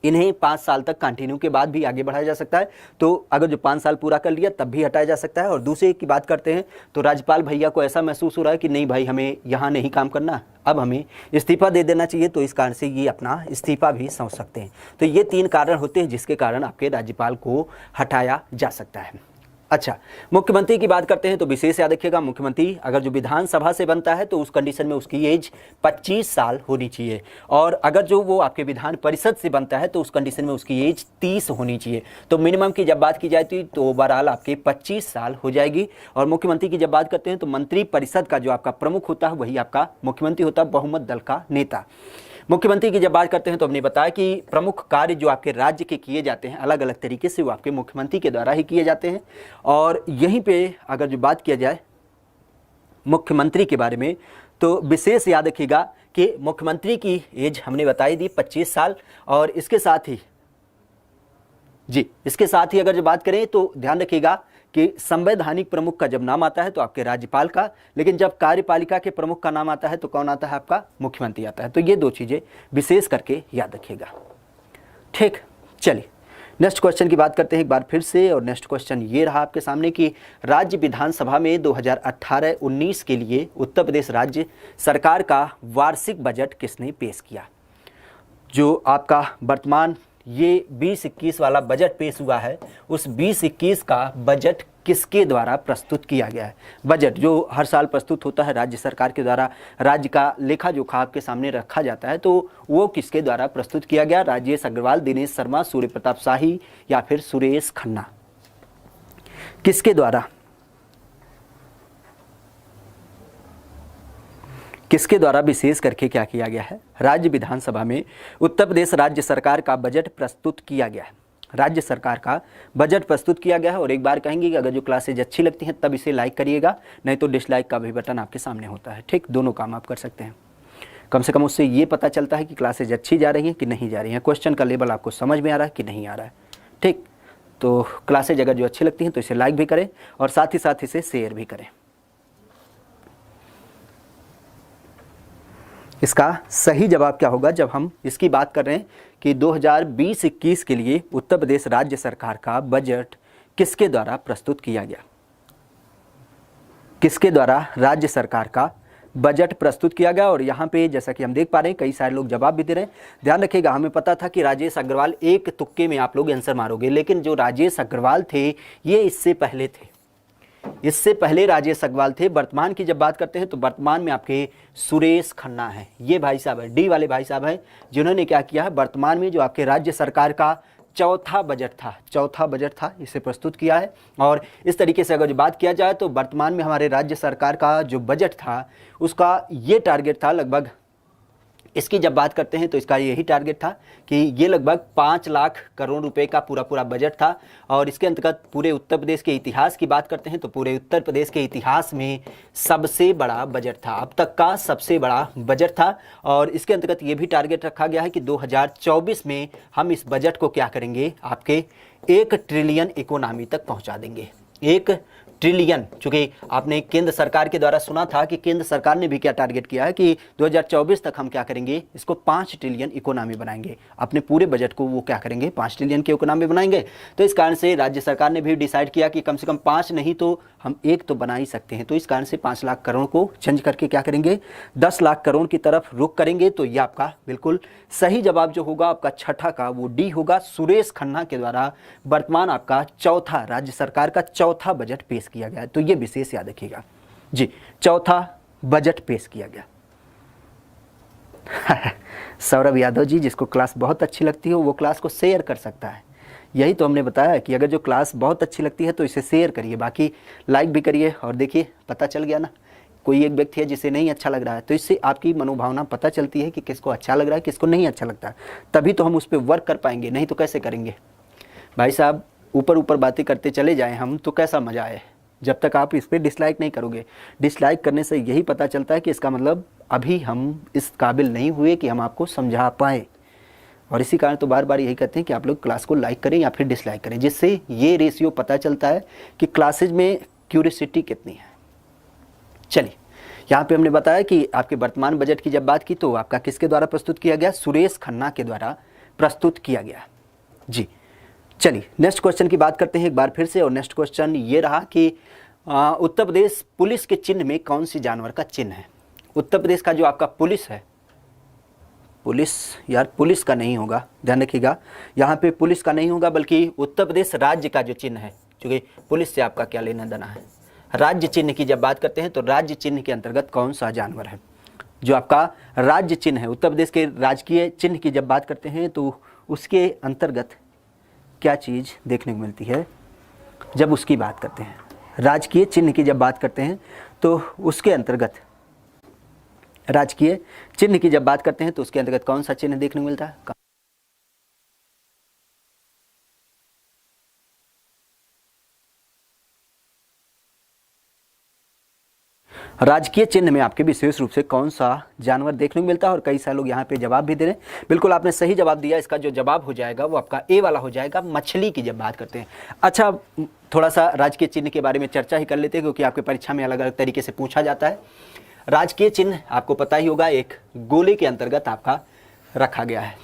इन्हें 5 साल तक कंटिन्यू के बाद भी आगे बढ़ाया जा सकता है। तो अगर जो 5 साल पूरा कर लिया तब भी हटाया जा सकता है। और दूसरे की बात करते हैं तो राज्यपाल भैया को ऐसा महसूस हो रहा है कि नहीं भाई हमें यहाँ नहीं काम करना, अब हमें इस्तीफा दे देना चाहिए, तो इस कारण से ये अपना इस्तीफा भी सौंप सकते हैं। तो ये 3 कारण होते हैं जिसके कारण आपके राज्यपाल को हटाया जा सकता है। अच्छा, मुख्यमंत्री की बात करते हैं तो विशेष याद रखिएगा, मुख्यमंत्री अगर जो विधानसभा से बनता है तो उस कंडीशन में उसकी एज 25 साल होनी चाहिए। और अगर जो वो आपके विधान परिषद से बनता है तो उस कंडीशन में उसकी एज 30 होनी चाहिए। तो मिनिमम की जब बात की जाती तो ओवरऑल आपके 25 साल हो जाएगी। और मुख्यमंत्री की जब बात करते हैं तो मंत्री परिषद का जो आपका प्रमुख होता है वही आपका मुख्यमंत्री होता है, बहुमत दल का नेता। मुख्यमंत्री की जब बात करते हैं तो हमने बताया कि प्रमुख कार्य जो आपके राज्य के किए जाते हैं अलग अलग तरीके से वो आपके मुख्यमंत्री के द्वारा ही किए जाते हैं। और यहीं पे अगर जो बात किया जाए मुख्यमंत्री के बारे में तो विशेष याद रखिएगा कि मुख्यमंत्री की एज हमने बताई दी 25 साल। और इसके साथ ही अगर जो बात करें तो ध्यान रखिएगा कि संवैधानिक प्रमुख का जब नाम आता है तो आपके राज्यपाल का, लेकिन जब कार्यपालिका के प्रमुख का नाम आता है तो कौन आता है, आपका मुख्यमंत्री आता है। तो ये 2 चीजें विशेष करके याद रखिएगा। ठीक, चलिए नेक्स्ट क्वेश्चन की बात करते हैं एक बार फिर से। और नेक्स्ट क्वेश्चन ये रहा आपके सामने कि राज्य विधानसभा में 2018-19 के लिए उत्तर प्रदेश राज्य सरकार का वार्षिक बजट किसने पेश किया। जो आपका वर्तमान ये 20-21 वाला बजट पेश हुआ है, उस 20-21 का बजट किसके द्वारा प्रस्तुत किया गया है। बजट जो हर साल प्रस्तुत होता है राज्य सरकार के द्वारा, राज्य का लेखा जोखा आपके सामने रखा जाता है, तो वो किसके द्वारा प्रस्तुत किया गया। राजेश अग्रवाल, दिनेश शर्मा, सूर्य प्रताप शाही या फिर सुरेश खन्ना, किसके द्वारा विशेष करके क्या किया गया है, राज्य विधानसभा में उत्तर प्रदेश राज्य सरकार का बजट प्रस्तुत किया गया है। राज्य सरकार का बजट प्रस्तुत किया गया है। और एक बार कहेंगे कि अगर जो क्लासेज अच्छी लगती हैं तब इसे लाइक करिएगा, नहीं तो डिसलाइक का भी बटन आपके सामने होता है। ठीक, दोनों काम आप कर सकते हैं। कम से कम उससे ये पता चलता है कि क्लासेज अच्छी जा रही हैं कि नहीं जा रही हैं, क्वेश्चन का लेवल आपको समझ में आ रहा है कि नहीं आ रहा है। ठीक, तो क्लासेज अगर जो अच्छी लगती हैं तो इसे लाइक भी करें और साथ ही साथ इसे शेयर भी करें। इसका सही जवाब क्या होगा, जब हम इसकी बात कर रहे हैं कि 2020-21 के लिए उत्तर प्रदेश राज्य सरकार का बजट किसके द्वारा प्रस्तुत किया गया, किसके द्वारा राज्य सरकार का बजट प्रस्तुत किया गया। और यहाँ पे जैसा कि हम देख पा रहे हैं कई सारे लोग जवाब भी दे रहे हैं। ध्यान रखिएगा, हमें पता था कि राजेश अग्रवाल, एक तुक्के में आप लोग आंसर मारोगे, लेकिन जो राजेश अग्रवाल थे ये इससे पहले थे, इससे पहले राजेश अग्रवाल थे। वर्तमान की जब बात करते हैं तो वर्तमान में आपके सुरेश खन्ना हैं, ये भाई साहब है, डी वाले भाई साहब हैं, जिन्होंने क्या किया है, वर्तमान में जो आपके राज्य सरकार का चौथा बजट था इसे प्रस्तुत किया है। और इस तरीके से अगर जो बात किया जाए तो वर्तमान में हमारे राज्य सरकार का जो बजट था उसका ये टारगेट था लगभग, इसकी जब बात करते हैं तो इसका यही टारगेट था कि ये लगभग 5 लाख करोड़ रुपए का पूरा बजट था। और इसके अंतर्गत पूरे उत्तर प्रदेश के इतिहास की बात करते हैं तो पूरे उत्तर प्रदेश के इतिहास में सबसे बड़ा बजट था, अब तक का सबसे बड़ा बजट था। और इसके अंतर्गत ये भी टारगेट रखा गया है कि 2024 में हम इस बजट को क्या करेंगे, आपके 1 ट्रिलियन इकोनॉमी तक पहुंचा देंगे। 1 ट्रिलियन, चूंकि आपने केंद्र सरकार के द्वारा सुना था कि केंद्र सरकार ने भी क्या टारगेट किया है कि 2024 तक हम क्या करेंगे, इसको 5 ट्रिलियन इकोनॉमी बनाएंगे, अपने पूरे बजट को वो क्या करेंगे 5 ट्रिलियन की इकोनॉमी बनाएंगे। तो इस कारण से राज्य सरकार ने भी डिसाइड किया कि कम से कम 5 नहीं तो हम 1 तो बना ही सकते हैं। तो इस कारण से 5 लाख करोड़ को चेंज करके क्या करेंगे, 10 लाख करोड़ की तरफ रुख करेंगे। तो ये आपका बिल्कुल सही जवाब जो होगा आपका छठा का वो डी होगा। सुरेश खन्ना के द्वारा वर्तमान आपका चौथा, राज्य सरकार का चौथा बजट पेश किया गया है। तो ये विशेष याद रखिएगा जी, चौथा बजट पेश किया गया। सौरभ यादव जी, जिसको क्लास बहुत अच्छी लगती हो वो क्लास को शेयर कर सकता है। यही तो हमने बताया कि अगर जो क्लास बहुत अच्छी लगती है तो इसे शेयर करिए, बाकी लाइक भी करिए। और देखिए पता चल गया ना, कोई एक व्यक्ति है जिसे नहीं अच्छा लग रहा है, तो इससे आपकी मनोभावना पता चलती है कि किसको अच्छा लग रहा है, किसको नहीं अच्छा लगता है। तभी तो हम उस पर वर्क कर पाएंगे, नहीं तो कैसे करेंगे भाई साहब। ऊपर ऊपर बातें करते चले जाएं हम तो कैसा मज़ा आए, जब तक आप इस पर डिसलाइक नहीं करोगे। डिसलाइक करने से यही पता चलता है कि इसका मतलब अभी हम इस काबिल नहीं हुए कि हम आपको समझा पाए। और इसी कारण तो बार बार यही कहते हैं कि आप लोग क्लास को लाइक करें या फिर डिसलाइक करें, जिससे ये रेशियो पता चलता है कि क्लासेज में क्यूरियोसिटी कितनी है। चलिए, यहाँ पे हमने बताया कि आपके वर्तमान बजट की जब बात की तो आपका किसके द्वारा प्रस्तुत किया गया? सुरेश खन्ना के द्वारा प्रस्तुत किया गया जी। चलिए नेक्स्ट क्वेश्चन की बात करते हैं एक बार फिर से। और नेक्स्ट क्वेश्चन ये रहा कि उत्तर प्रदेश पुलिस के चिन्ह में कौन सी जानवर का चिन्ह है? उत्तर प्रदेश का जो आपका पुलिस है, पुलिस यार पुलिस का नहीं होगा, ध्यान रखिएगा, यहाँ पे पुलिस का नहीं होगा बल्कि उत्तर प्रदेश राज्य का जो चिन्ह है, क्योंकि पुलिस से आपका क्या लेना देना है। राज्य चिन्ह की जब बात करते हैं तो राज्य चिन्ह के अंतर्गत कौन सा जानवर है? जो आपका राज्य चिन्ह है, उत्तर प्रदेश के राजकीय चिन्ह की जब बात करते हैं तो उसके अंतर्गत क्या चीज़ देखने को मिलती है? जब उसकी बात करते हैं, राजकीय चिन्ह की जब बात करते हैं तो उसके अंतर्गत, राजकीय चिन्ह की जब बात करते हैं तो उसके अंतर्गत कौन सा चिन्ह देखने को मिलता है? राजकीय चिन्ह में आपके विशेष रूप से कौन सा जानवर देखने को मिलता है? और कई सारे लोग यहाँ पे जवाब भी दे रहे हैं। बिल्कुल आपने सही जवाब दिया। इसका जो जवाब हो जाएगा वो आपका ए वाला हो जाएगा, मछली की जब बात करते हैं। अच्छा, थोड़ा सा राजकीय चिन्ह के बारे में चर्चा ही कर लेते हैं, क्योंकि आपके परीक्षा में अलग अलग तरीके से पूछा जाता है। राजकीय चिन्ह आपको पता ही होगा, एक गोले के अंतर्गत आपका रखा गया है।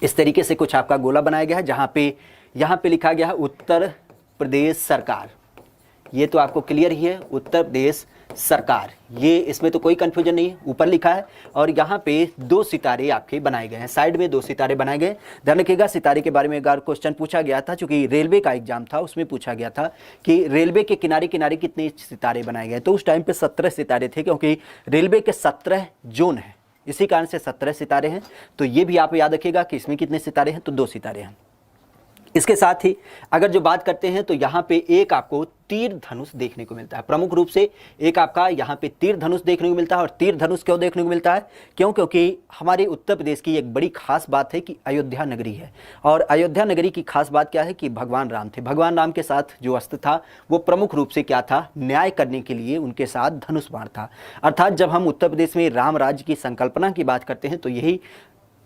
इस तरीके से कुछ आपका गोला बनाया गया है, जहाँ पे यहाँ पे लिखा गया है उत्तर प्रदेश सरकार। ये तो आपको क्लियर ही है, उत्तर प्रदेश सरकार, ये इसमें तो कोई कंफ्यूजन नहीं है, ऊपर लिखा है। और यहाँ पे 2 सितारे आपके बनाए गए हैं, साइड में 2 सितारे बनाए गए। ध्यान रखिएगा, सितारे के बारे में एक बार क्वेश्चन पूछा गया था, चूंकि रेलवे का एग्जाम था, उसमें पूछा गया था कि रेलवे के किनारे किनारे कितने सितारे बनाए गए। तो उस टाइम पे 17 सितारे थे, क्योंकि रेलवे के 17 जोन है, इसी कारण से 17 सितारे हैं। तो ये भी आप याद रखिएगा कि इसमें कितने सितारे हैं, तो 2 सितारे हैं। इसके साथ ही अगर जो बात करते हैं तो यहाँ पे एक आपको तीर धनुष देखने को मिलता है, प्रमुख रूप से एक आपका यहाँ पे तीर धनुष देखने को मिलता है। और तीर धनुष क्यों देखने को मिलता है? क्योंकि हमारे उत्तर प्रदेश की एक बड़ी खास बात है कि अयोध्या नगरी है। और अयोध्या नगरी की खास बात क्या है कि भगवान राम थे, भगवान राम के साथ जो अस्त्र था वो प्रमुख रूप से क्या था? न्याय करने के लिए उनके साथ धनुष बाण था। अर्थात जब हम उत्तर प्रदेश में राम राज्य की संकल्पना की बात करते हैं तो यही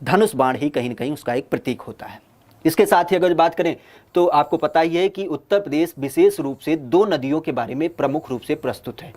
धनुष बाण ही कहीं ना कहीं उसका एक प्रतीक होता है। इसके साथ ही अगर बात करें तो आपको पता ही है कि उत्तर प्रदेश विशेष रूप से 2 नदियों के बारे में प्रमुख रूप से प्रस्तुत है।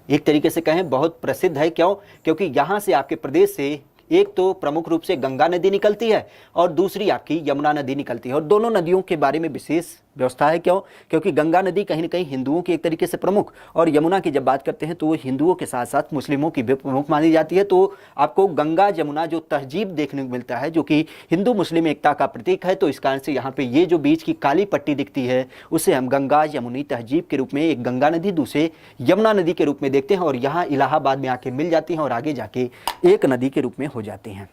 एक तरीके से कहें बहुत प्रसिद्ध है। क्यों? क्योंकि यहाँ से आपके प्रदेश से एक तो प्रमुख रूप से गंगा नदी निकलती है और दूसरी आपकी यमुना नदी निकलती है। और दोनों नदियों के बारे में विशेष व्यवस्था है। क्यों? क्योंकि गंगा नदी कहीं ना कहीं हिंदुओं की एक तरीके से प्रमुख, और यमुना की जब बात करते हैं तो वो हिंदुओं के साथ साथ मुस्लिमों की भी प्रमुख मानी जाती है। तो आपको गंगा यमुना जो तहजीब देखने को मिलता है, जो कि हिंदू मुस्लिम एकता का प्रतीक है। तो इस कारण से यहाँ पे ये जो बीच की काली पट्टी दिखती है उसे हम गंगा यमुनी तहजीब के रूप में, एक गंगा नदी दूसरे यमुना नदी के रूप में देखते हैं। और यहाँ इलाहाबाद में आके मिल जाती हैं और आगे जाके एक नदी के रूप में हो जाती हैं।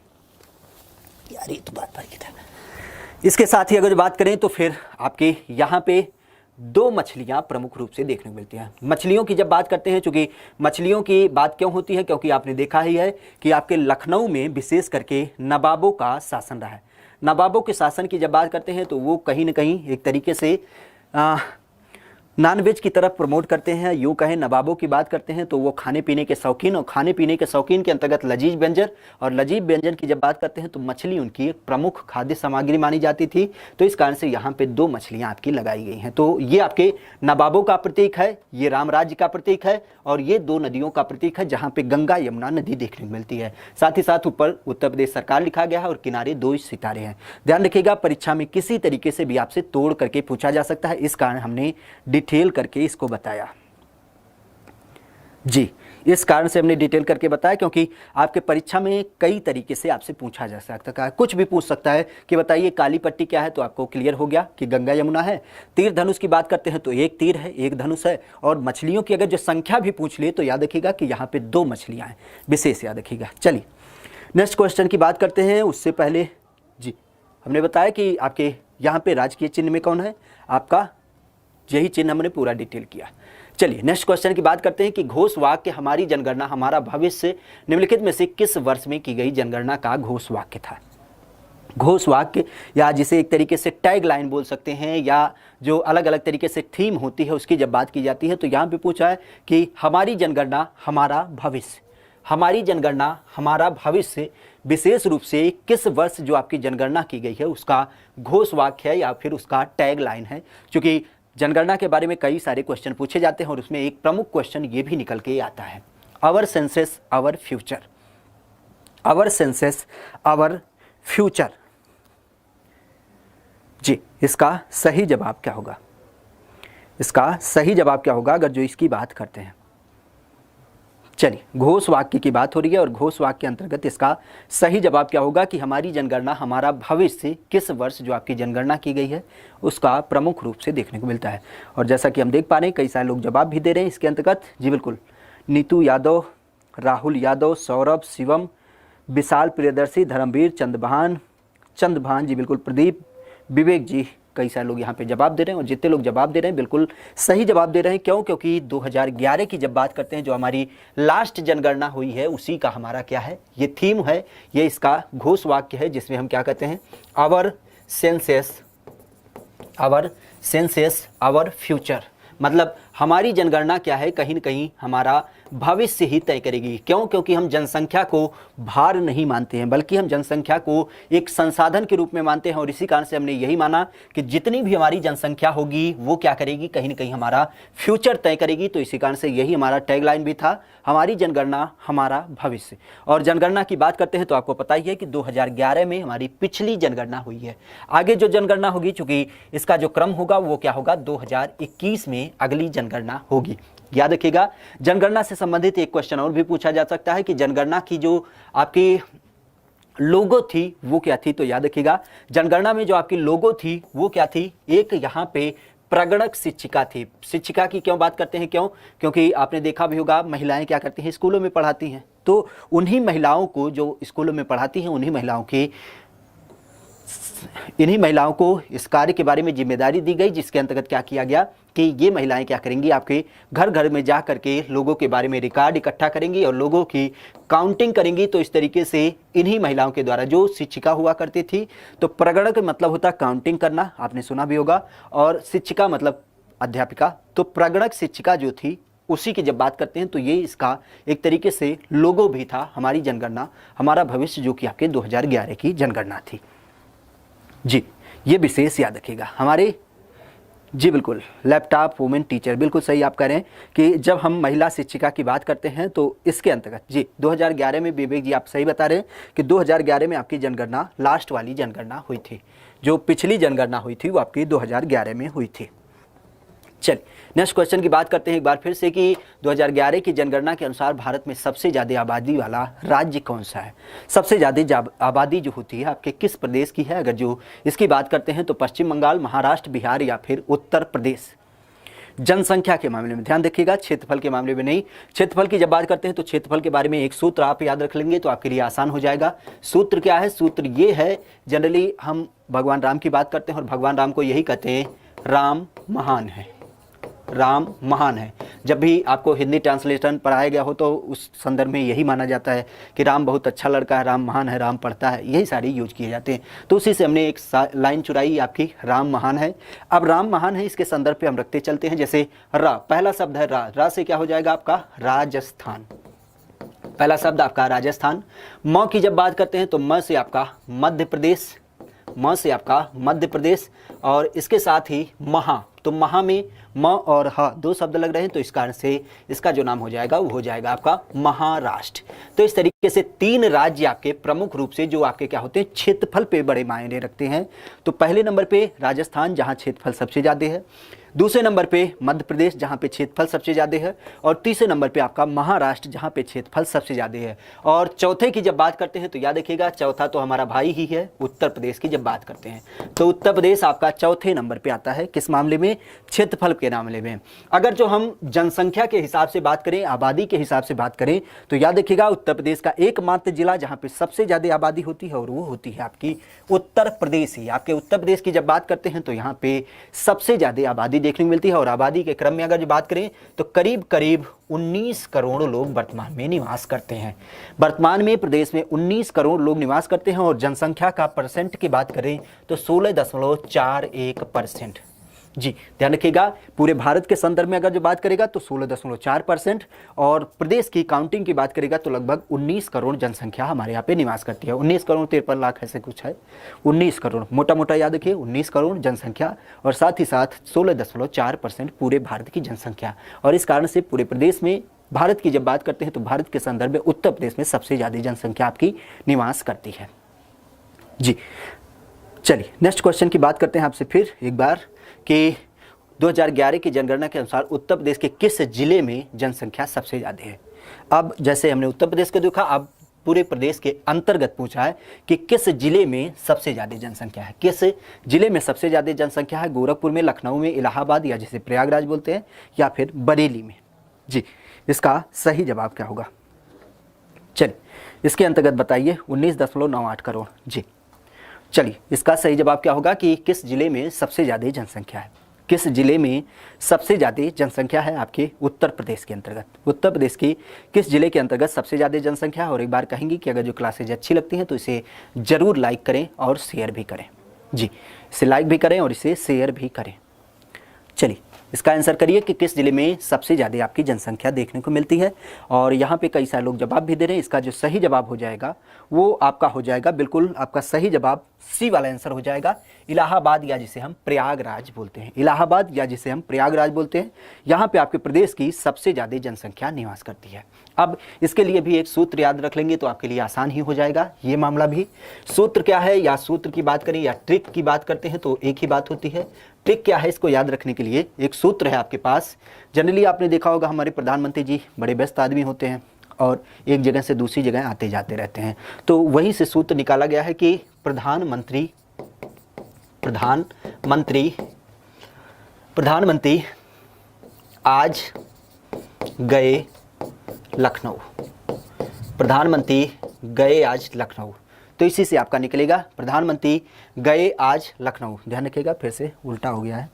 यार ये तो बात भाई था। इसके साथ ही अगर बात करें तो फिर आपके यहाँ पे 2 मछलियाँ प्रमुख रूप से देखने को मिलती हैं। मछलियों की जब बात करते हैं, चूँकि मछलियों की बात क्यों होती है? क्योंकि आपने देखा ही है कि आपके लखनऊ में विशेष करके नवाबों का शासन रहा है। नवाबों के शासन की जब बात करते हैं तो वो कहीं ना कहीं एक तरीके से नॉनवेज की तरफ प्रमोट करते हैं। यूँ कहें नवाबों की बात करते हैं तो वो खाने पीने के शौकीन, और खाने पीने के शौकीन के अंतर्गत लजीज व्यंजन, और लजीज व्यंजन की जब बात करते हैं तो मछली उनकी एक प्रमुख खाद्य सामग्री मानी जाती थी। तो इस कारण से यहाँ पे 2 मछलियाँ आपकी लगाई गई हैं। तो ये आपके नवाबों का प्रतीक है, ये राम राज्य का प्रतीक है, और ये 2 नदियों का प्रतीक है जहाँ पे गंगा यमुना नदी देखने को मिलती है। साथ ही साथ ऊपर उत्तर प्रदेश सरकार लिखा गया है और किनारे 2 सितारे हैं। ध्यान रखिएगा, परीक्षा में किसी तरीके से भी आपसे तोड़ करके पूछा जा सकता है, इस कारण हमने डिटेल करके इसको बताया जी। इस कारण से हमने डिटेल करके बताया क्योंकि आपके परीक्षा में कई तरीके से आपसे पूछा जा सकता है। कुछ भी पूछ सकता है कि बताइए काली पट्टी क्या है, तो आपको क्लियर हो गया कि गंगा यमुना है। तीर धनुष की बात करते हैं तो एक तीर है, एक धनुष है। और मछलियों की अगर जो संख्या भी पूछ ले तो याद रखिएगा कि यहाँ पे 2 मछलियाँ हैं, विशेष याद रखिएगा। चलिए नेक्स्ट क्वेश्चन की बात करते हैं उससे पहले जी हमने बताया कि आपके यहाँ पे राजकीय चिन्ह में कौन है, आपका यही चिन्ह हमने पूरा डिटेल किया। चलिए नेक्स्ट क्वेश्चन की बात करते हैं कि घोष वाक्य हमारी जनगणना हमारा भविष्य निम्नलिखित में से किस वर्ष में की गई जनगणना का घोष वाक्य था। घोष वाक्य या जिसे एक तरीके से टैग लाइन बोल सकते हैं या जो अलग अलग तरीके से थीम होती है उसकी जब बात की जाती है तो यहाँ पे पूछा है कि हमारी जनगणना हमारा भविष्य, हमारी जनगणना हमारा भविष्य विशेष रूप से किस वर्ष जो आपकी जनगणना की गई है उसका घोष वाक्य है या फिर उसका टैग लाइन है। क्योंकि जनगणना के बारे में कई सारे क्वेश्चन पूछे जाते हैं और उसमें एक प्रमुख क्वेश्चन ये भी निकल के आता है, our census our future, our census our future. जी इसका सही जवाब क्या होगा, इसका सही जवाब क्या होगा अगर जो इसकी बात करते हैं। चलिए घोष वाक्य की बात हो रही है और घोष वाक्य के अंतर्गत इसका सही जवाब क्या होगा कि हमारी जनगणना हमारा भविष्य किस वर्ष जो आपकी जनगणना की गई है उसका प्रमुख रूप से देखने को मिलता है। और जैसा कि हम देख पा रहे हैं कई सारे लोग जवाब भी दे रहे हैं इसके अंतर्गत। जी बिल्कुल, नीतू यादव, राहुल यादव, सौरभ, शिवम, विशाल प्रियदर्शी, धर्मवीर, चंद्रभान, जी बिल्कुल, प्रदीप, विवेक जी, कई सारे लोग यहाँ पे जवाब दे रहे हैं और जितने लोग जवाब दे रहे हैं बिल्कुल सही जवाब दे रहे हैं। क्यों? क्योंकि 2011 की जब बात करते हैं जो हमारी लास्ट जनगणना हुई है उसी का हमारा क्या है, ये थीम है, ये इसका घोष वाक्य है जिसमें हम क्या कहते हैं, आवर सेंसस आवर फ्यूचर। मतलब हमारी जनगणना क्या है, कहीं न कहीं हमारा भविष्य ही तय करेगी। क्यों? क्योंकि हम जनसंख्या को भार नहीं मानते हैं बल्कि हम जनसंख्या को एक संसाधन के रूप में मानते हैं और इसी कारण से हमने यही माना कि जितनी भी हमारी जनसंख्या होगी वो क्या करेगी, कहीं न कहीं हमारा फ्यूचर तय करेगी। तो इसी कारण से यही हमारा टैगलाइन भी था, हमारी जनगणना हमारा भविष्य। और जनगणना की बात करते हैं तो आपको पता ही है कि 2011 में हमारी पिछली जनगणना हुई है। आगे जो जनगणना होगी, चूंकि इसका जो क्रम होगा वो क्या होगा, 2021 में अगली जनगणना होगी। याद रखिएगा, जनगणना से संबंधित एक क्वेश्चन और भी पूछा जा सकता है कि जनगणना की जो आपकी लोगो थी वो क्या थी। तो याद रखिएगा, जनगणना में जो आपकी लोगो थी वो क्या थी, एक यहाँ पे प्रगणक शिक्षिका थी। शिक्षिका की क्यों बात करते हैं, क्यों? क्योंकि आपने देखा भी होगा महिलाएं क्या करती हैं, स्कूलों में पढ़ाती हैं। तो उन्हीं महिलाओं को जो स्कूलों में पढ़ाती हैं इन्हीं महिलाओं को इस कार्य के बारे में जिम्मेदारी दी गई, जिसके अंतर्गत क्या किया गया कि ये महिलाएं क्या करेंगी, आपके घर घर में जा करके लोगों के बारे में रिकॉर्ड इकट्ठा करेंगी और लोगों की काउंटिंग करेंगी। तो इस तरीके से इन्हीं महिलाओं के द्वारा, जो शिक्षिका हुआ करती थी, तो प्रगणक मतलब होता काउंटिंग करना, आपने सुना भी होगा, और शिक्षिका मतलब अध्यापिका। तो प्रगणक शिक्षिका जो थी उसी की जब बात करते हैं तो ये इसका एक तरीके से लोगो भी था, हमारी जनगणना हमारा भविष्य, जो कि आपके 2011 की जनगणना थी। जी ये विशेष याद रखिएगा हमारे। जी बिल्कुल, लैपटॉप वुमेन टीचर, बिल्कुल सही आप कह रहे हैं कि जब हम महिला शिक्षिका की बात करते हैं तो इसके अंतर्गत जी 2011 में, विवेक जी आप सही बता रहे हैं कि 2011 में आपकी जनगणना लास्ट वाली जनगणना हुई थी। जो पिछली जनगणना हुई थी वो आपकी 2011 में हुई थी। चलिए नेक्स्ट क्वेश्चन की बात करते हैं एक बार फिर से कि 2011 की जनगणना के अनुसार भारत में सबसे ज़्यादा आबादी वाला राज्य कौन सा है। सबसे ज़्यादा आबादी जो होती है आपके किस प्रदेश की है, अगर जो इसकी बात करते हैं तो पश्चिम बंगाल, महाराष्ट्र, बिहार या फिर उत्तर प्रदेश। जनसंख्या के मामले में ध्यान रखिएगा, क्षेत्रफल के मामले में नहीं। क्षेत्रफल की जब बात करते हैं तो क्षेत्रफल के बारे में एक सूत्र आप याद रख लेंगे तो आपके लिए आसान हो जाएगा। सूत्र क्या है? सूत्र ये है, जनरली हम भगवान राम की बात करते हैं और भगवान राम को यही कहते हैं, राम महान है, राम महान है। जब भी आपको हिंदी ट्रांसलेशन पढ़ाया गया हो तो उस संदर्भ में यही माना जाता है कि राम बहुत अच्छा लड़का है, राम महान है, राम पढ़ता है, यही सारे यूज किए जाते हैं। तो उसी से हमने एक लाइन चुराई आपकी, राम महान है। अब राम महान है, इसके संदर्भ पे हम रखते चलते हैं। जैसे रा, पहला शब्द है रा, रा से क्या हो जाएगा आपका, राजस्थान, पहला शब्द आपका राजस्थान। म की जब बात करते हैं तो म से आपका मध्य प्रदेश, म से आपका मध्य प्रदेश, और इसके साथ ही महा, तो महा में म और ह दो शब्द लग रहे हैं तो इस कारण से इसका जो नाम हो जाएगा वो हो जाएगा आपका महाराष्ट्र। तो इस तरीके से तीन राज्य आपके प्रमुख रूप से जो आपके क्या होते हैं, क्षेत्रफल पे बड़े मायने रखते हैं। तो पहले नंबर पे राजस्थान, जहां क्षेत्रफल सबसे ज़्यादा है। दूसरे नंबर पे मध्य प्रदेश जहाँ पे क्षेत्रफल सबसे ज़्यादा है, और तीसरे नंबर पे आपका महाराष्ट्र जहाँ पे क्षेत्रफल सबसे ज़्यादा है। और चौथे की जब बात करते हैं तो याद रखिएगा चौथा तो हमारा भाई ही है उत्तर प्रदेश की जब बात करते हैं तो उत्तर प्रदेश आपका चौथे नंबर पे आता है। किस मामले में? क्षेत्रफल के मामले में। अगर जो हम जनसंख्या के हिसाब से बात करें, आबादी के हिसाब से बात करें तो याद रखिएगा उत्तर प्रदेश का एकमात्र जिला जहाँ पे सबसे ज़्यादा आबादी होती है और वो होती है आपकी उत्तर प्रदेश ही। आपके उत्तर प्रदेश की जब बात करते हैं तो यहाँ पे सबसे ज़्यादा आबादी देखने को मिलती है। और आबादी के क्रम में अगर जो बात करें तो करीब करीब 19 करोड़ लोग वर्तमान में निवास करते हैं। वर्तमान में प्रदेश में 19 करोड़ लोग निवास करते हैं और जनसंख्या का परसेंट की बात करें तो 16.41%। जी ध्यान रखिएगा, पूरे भारत के संदर्भ में अगर जो बात करेगा तो 16.4%, और प्रदेश की काउंटिंग की बात करेगा तो लगभग 19 करोड़ जनसंख्या हमारे यहाँ पे निवास करती है। 19 करोड़ 53 लाख ऐसे कुछ है, 19 करोड़ मोटा मोटा याद रखिए, 19 करोड़ जनसंख्या और साथ ही साथ 16.4% पूरे भारत की जनसंख्या। और इस कारण से पूरे प्रदेश में भारत की जब बात करते हैं तो भारत के संदर्भ में उत्तर प्रदेश में सबसे ज़्यादा जनसंख्या आपकी निवास करती है। जी चलिए नेक्स्ट क्वेश्चन की बात करते हैं आपसे फिर एक बार कि 2011 की जनगणना के अनुसार उत्तर प्रदेश के किस जिले में जनसंख्या सबसे ज़्यादा है। अब जैसे हमने उत्तर प्रदेश को देखा, अब पूरे प्रदेश के अंतर्गत पूछा है कि किस जिले में सबसे ज़्यादा जनसंख्या है। किस जिले में सबसे ज़्यादा जनसंख्या है? गोरखपुर में, लखनऊ में, इलाहाबाद या जिसे प्रयागराज बोलते हैं, या फिर बरेली में। जी इसका सही जवाब क्या होगा? चलिए इसके अंतर्गत बताइए। 19.98 करोड़। जी चलिए इसका सही जवाब क्या होगा कि किस जिले में सबसे ज़्यादा जनसंख्या है। किस जिले में सबसे ज़्यादा जनसंख्या है आपके उत्तर प्रदेश के अंतर्गत। उत्तर प्रदेश की किस जिले के अंतर्गत सबसे ज़्यादा जनसंख्या है। और एक बार कहेंगे कि अगर जो क्लासेज अच्छी लगती हैं तो इसे ज़रूर लाइक करें और शेयर भी करें। जी इसे लाइक भी करें और इसे शेयर भी करें। चलिए इसका आंसर करिए कि किस जिले में सबसे ज़्यादा आपकी जनसंख्या देखने को मिलती है। और यहाँ पे कई सारे लोग जवाब भी दे रहे हैं। इसका जो सही जवाब हो जाएगा वो आपका हो जाएगा, बिल्कुल आपका सही जवाब सी वाला आंसर हो जाएगा, इलाहाबाद या जिसे हम प्रयागराज बोलते हैं। इलाहाबाद या जिसे हम प्रयागराज बोलते हैं, यहाँ पे आपके प्रदेश की सबसे ज़्यादा जनसंख्या निवास करती है। अब इसके लिए भी एक सूत्र याद रख लेंगे तो आपके लिए आसान ही हो जाएगा ये मामला भी। सूत्र क्या है, या सूत्र की बात करें या ट्रिक की बात करते हैं तो एक ही बात होती है। ट्रिक क्या है, इसको याद रखने के लिए एक सूत्र है आपके पास। जनरली आपने देखा होगा हमारे प्रधानमंत्री जी बड़े व्यस्त आदमी होते हैं और एक जगह से दूसरी जगह आते जाते रहते हैं, तो वहीं से सूत्र निकाला गया है कि प्रधानमंत्री आज गए लखनऊ। प्रधानमंत्री गए आज लखनऊ, तो इसी से आपका निकलेगा प्रधानमंत्री गए आज लखनऊ। ध्यान रखिएगा फिर से उल्टा हो गया है।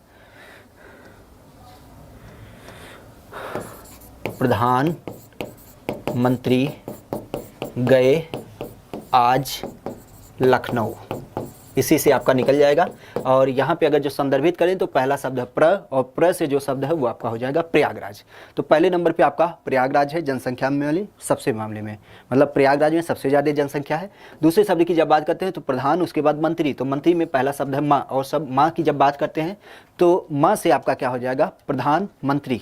प्रधानमंत्री गए आज लखनऊ, इसी से आपका निकल जाएगा। और यहाँ पे अगर जो संदर्भित करें तो पहला शब्द है प्र, और प्र से जो शब्द है वो आपका हो जाएगा प्रयागराज। तो पहले नंबर पे आपका प्रयागराज है जनसंख्या में वाली सबसे मामले में, मतलब प्रयागराज में सबसे ज़्यादा जनसंख्या है। दूसरे शब्द की जब बात करते हैं तो प्रधान, उसके बाद मंत्री, तो मंत्री में पहला शब्द है माँ, और सब माँ की जब बात करते हैं तो माँ से आपका क्या हो जाएगा प्रधानमंत्री।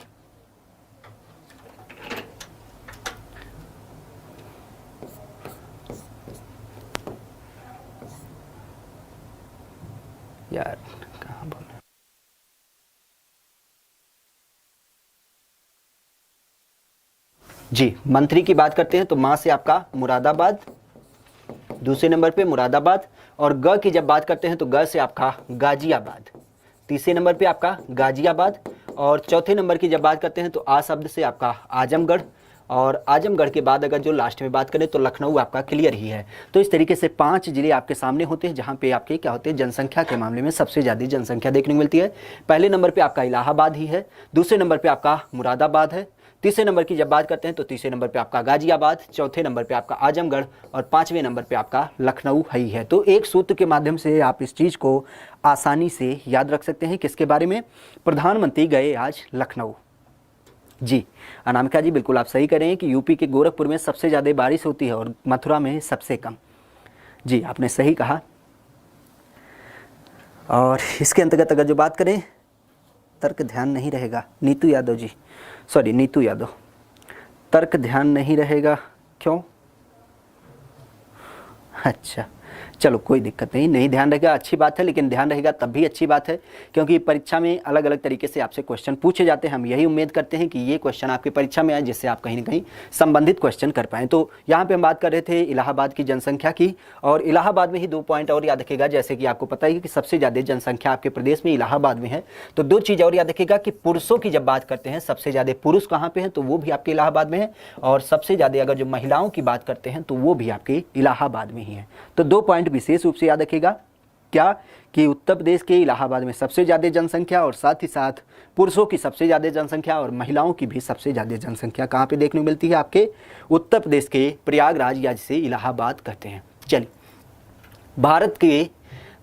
यार कहाँ बोला, जी मंत्री की बात करते हैं तो माँ से आपका मुरादाबाद, दूसरे नंबर पे मुरादाबाद। और ग की जब बात करते हैं तो ग से आपका गाजियाबाद, तीसरे नंबर पे आपका गाजियाबाद। और चौथे नंबर की जब बात करते हैं तो आ शब्द से आपका आजमगढ़, और आजमगढ़ के बाद अगर जो लास्ट में बात करें तो लखनऊ आपका क्लियर ही है। तो इस तरीके से 5 जिले आपके सामने होते हैं जहाँ पे आपके क्या होते हैं जनसंख्या के मामले में सबसे ज़्यादा जनसंख्या देखने को मिलती है। पहले नंबर पे आपका इलाहाबाद ही है, दूसरे नंबर पे आपका मुरादाबाद है, तीसरे नंबर की जब बात करते हैं तो तीसरे नंबर पे आपका गाजियाबाद, चौथे नंबर पे आपका आजमगढ़, और पाँचवें नंबर पे आपका लखनऊ ही है। तो एक सूत्र के माध्यम से आप इस चीज़ को आसानी से याद रख सकते हैं। किसके बारे में? प्रधानमंत्री गए आज लखनऊ। जी अनामिका जी बिल्कुल आप सही कह रहे हैं कि यूपी के गोरखपुर में सबसे ज़्यादा बारिश होती है और मथुरा में सबसे कम। जी आपने सही कहा। और इसके अंतर्गत अगर जो बात करें, तर्क ध्यान नहीं रहेगा, नीतू यादव जी, सॉरी नीतू यादव, तर्क ध्यान नहीं रहेगा क्यों? अच्छा चलो कोई दिक्कत नहीं, नहीं ध्यान रहेगा अच्छी बात है, लेकिन ध्यान रहेगा तब भी अच्छी बात है, क्योंकि परीक्षा में अलग अलग तरीके से आपसे क्वेश्चन पूछे जाते हैं। हम यही उम्मीद करते हैं कि ये क्वेश्चन आपकी परीक्षा में आए, जिससे आप कहीं ना कहीं संबंधित क्वेश्चन कर पाएँ। तो यहाँ पे हम बात कर रहे थे इलाहाबाद की जनसंख्या की, और इलाहाबाद में ही 2 पॉइंट और याद रखेगा। जैसे कि आपको पता है कि सबसे ज़्यादा जनसंख्या आपके प्रदेश में इलाहाबाद में है, तो 2 चीज़ और याद रखेगा कि पुरुषों की जब बात करते हैं, सबसे ज़्यादा पुरुष कहाँ पे हैं, तो वो भी आपके इलाहाबाद में है, और सबसे ज़्यादा अगर जो महिलाओं की बात करते हैं तो वो भी आपके इलाहाबाद में ही है। तो 2 पॉइंट विशेष रूप से याद रखेगा, क्या कि उत्तर प्रदेश के इलाहाबाद में सबसे ज़्यादा जनसंख्या, और साथ ही साथ पुरुषों की सबसे ज़्यादा जनसंख्या और महिलाओं की भी सबसे ज़्यादा जनसंख्या कहाँ पे देखने को मिलती है, आपके उत्तर प्रदेश के प्रयागराज, या जिसे इलाहाबाद कहते हैं। चलिए,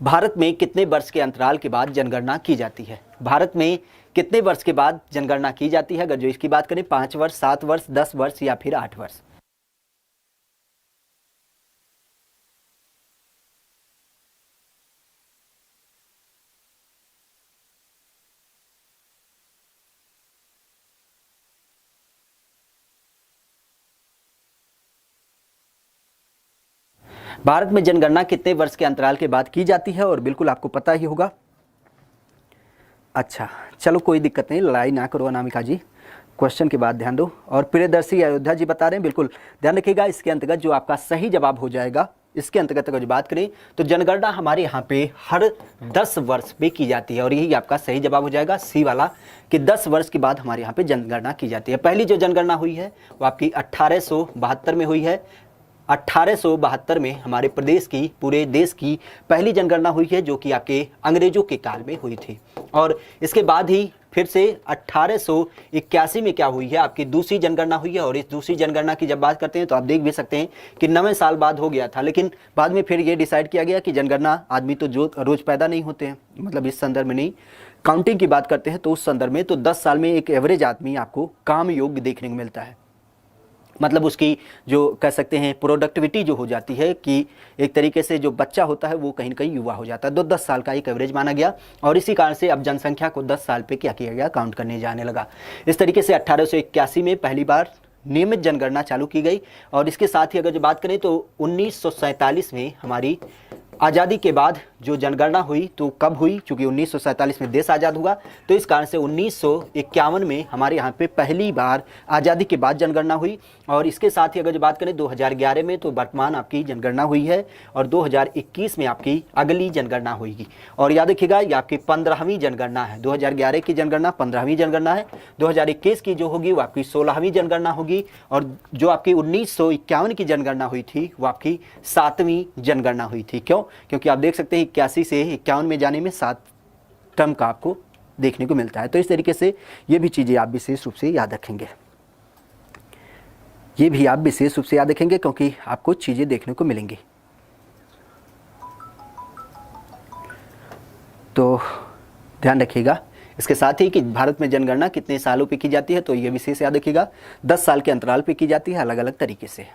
भारत में कितने वर्ष के अंतराल के बाद जनगणना की जाती है? भारत में कितने वर्ष के बाद जनगणना की जाती है? अगर जो इसकी बात करें, 5 वर्ष, 7 वर्ष, 10 वर्ष या फिर 8 वर्ष। भारत में जनगणना कितने वर्ष के अंतराल के बाद की जाती है? और बिल्कुल आपको पता ही होगा। अच्छा, चलो कोई दिक्कत नहीं, लड़ाई ना करो अनामिका जी, क्वेश्चन के बाद ध्यान दो। और प्रियदर्शी अयोध्या जी बता रहे हैं, बिल्कुल ध्यान रखिएगा। इसके अंतर्गत जो आपका सही जवाब हो जाएगा, इसके अंतर्गत अगर बात करें तो जनगणना हमारे यहाँ पे हर 10 वर्ष पे की जाती है, और यही आपका सही जवाब हो जाएगा, सी वाला, कि 10 वर्ष के बाद हमारे यहाँ पे जनगणना की जाती है। पहली जो जनगणना हुई है वो आपकी 1872 में हुई है। 1872 में हमारे प्रदेश की, पूरे देश की पहली जनगणना हुई है, जो कि आपके अंग्रेजों के काल में हुई थी। और इसके बाद ही फिर से 1881 में क्या हुई है, आपकी दूसरी जनगणना हुई है। और इस दूसरी जनगणना की जब बात करते हैं तो आप देख भी सकते हैं कि 9 साल बाद हो गया था, लेकिन बाद में फिर ये डिसाइड किया गया कि जनगणना आदमी तो जो रोज़ पैदा नहीं होते हैं, मतलब इस संदर्भ में नहीं, काउंटिंग की बात करते हैं तो उस संदर्भ में तो 10 साल में एक एवरेज आदमी आपको काम योग्य देखने को मिलता है। मतलब उसकी जो कह सकते हैं प्रोडक्टिविटी जो हो जाती है, कि एक तरीके से जो बच्चा होता है वो कहीं ना कहीं युवा हो जाता है, तो 10 साल का एक एवरेज माना गया। और इसी कारण से अब जनसंख्या को 10 साल पे क्या किया गया, काउंट करने जाने लगा। इस तरीके से 1881 में पहली बार नियमित जनगणना चालू की गई। और इसके साथ ही अगर जो बात करें तो 1947 में हमारी आज़ादी के बाद जो जनगणना हुई, तो कब हुई, चूँकि 1947 में देश आज़ाद हुआ, तो इस कारण से 1951 में हमारे यहाँ पे पहली बार आज़ादी के बाद जनगणना हुई। और इसके साथ ही अगर जो बात करें 2011 में, तो वर्तमान आपकी जनगणना हुई है, और 2021 में आपकी अगली जनगणना होगी। और याद रखिएगा, ये आपकी 15वीं जनगणना है। 2011 की जनगणना 15वीं जनगणना है, 2021 की जो होगी वो आपकी 16वीं जनगणना होगी, और जो आपकी 1951 की जनगणना हुई थी वो आपकी 7वीं जनगणना हुई थी। क्यों? क्योंकि आप देख सकते हैं 81 से 51 में जाने में 7 टर्म का आपको देखने को मिलता है। तो इस तरीके से ये भी चीज़ें आप विशेष रूप से याद रखेंगे, ये भी आप विशेष रूप से याद रखेंगे, क्योंकि आपको चीज़ें देखने को मिलेंगी। तो ध्यान रखिएगा। इसके साथ ही कि भारत में जनगणना कितने सालों पे की जाती है, तो ये विशेष याद रखिएगा, 10 साल के अंतराल पे की जाती है, अलग अलग तरीके से।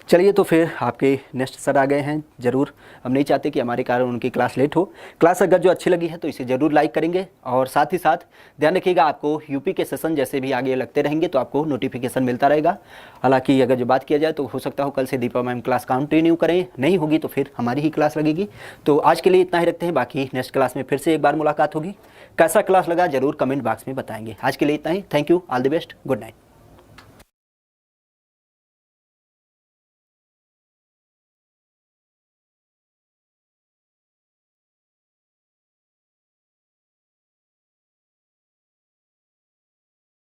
चलिए, तो फिर आपके नेक्स्ट सर आ गए हैं। ज़रूर हम नहीं चाहते कि हमारे कारण उनकी क्लास लेट हो। क्लास अगर जो अच्छी लगी है तो इसे ज़रूर लाइक करेंगे, और साथ ही साथ ध्यान रखिएगा, आपको यूपी के सेशन जैसे भी आगे लगते रहेंगे तो आपको नोटिफिकेशन मिलता रहेगा। हालांकि अगर जो बात किया जाए तो हो सकता हो कल से दीपा मैम क्लास कंटिन्यू करें, नहीं होगी तो फिर हमारी ही क्लास लगेगी। तो आज के लिए इतना ही रखते हैं, बाकी नेक्स्ट क्लास में फिर से एक बार मुलाकात होगी। कैसा क्लास लगा ज़रूर कमेंट बॉक्स में बताएंगे। आज के लिए इतना ही, thank you, all the best, good night.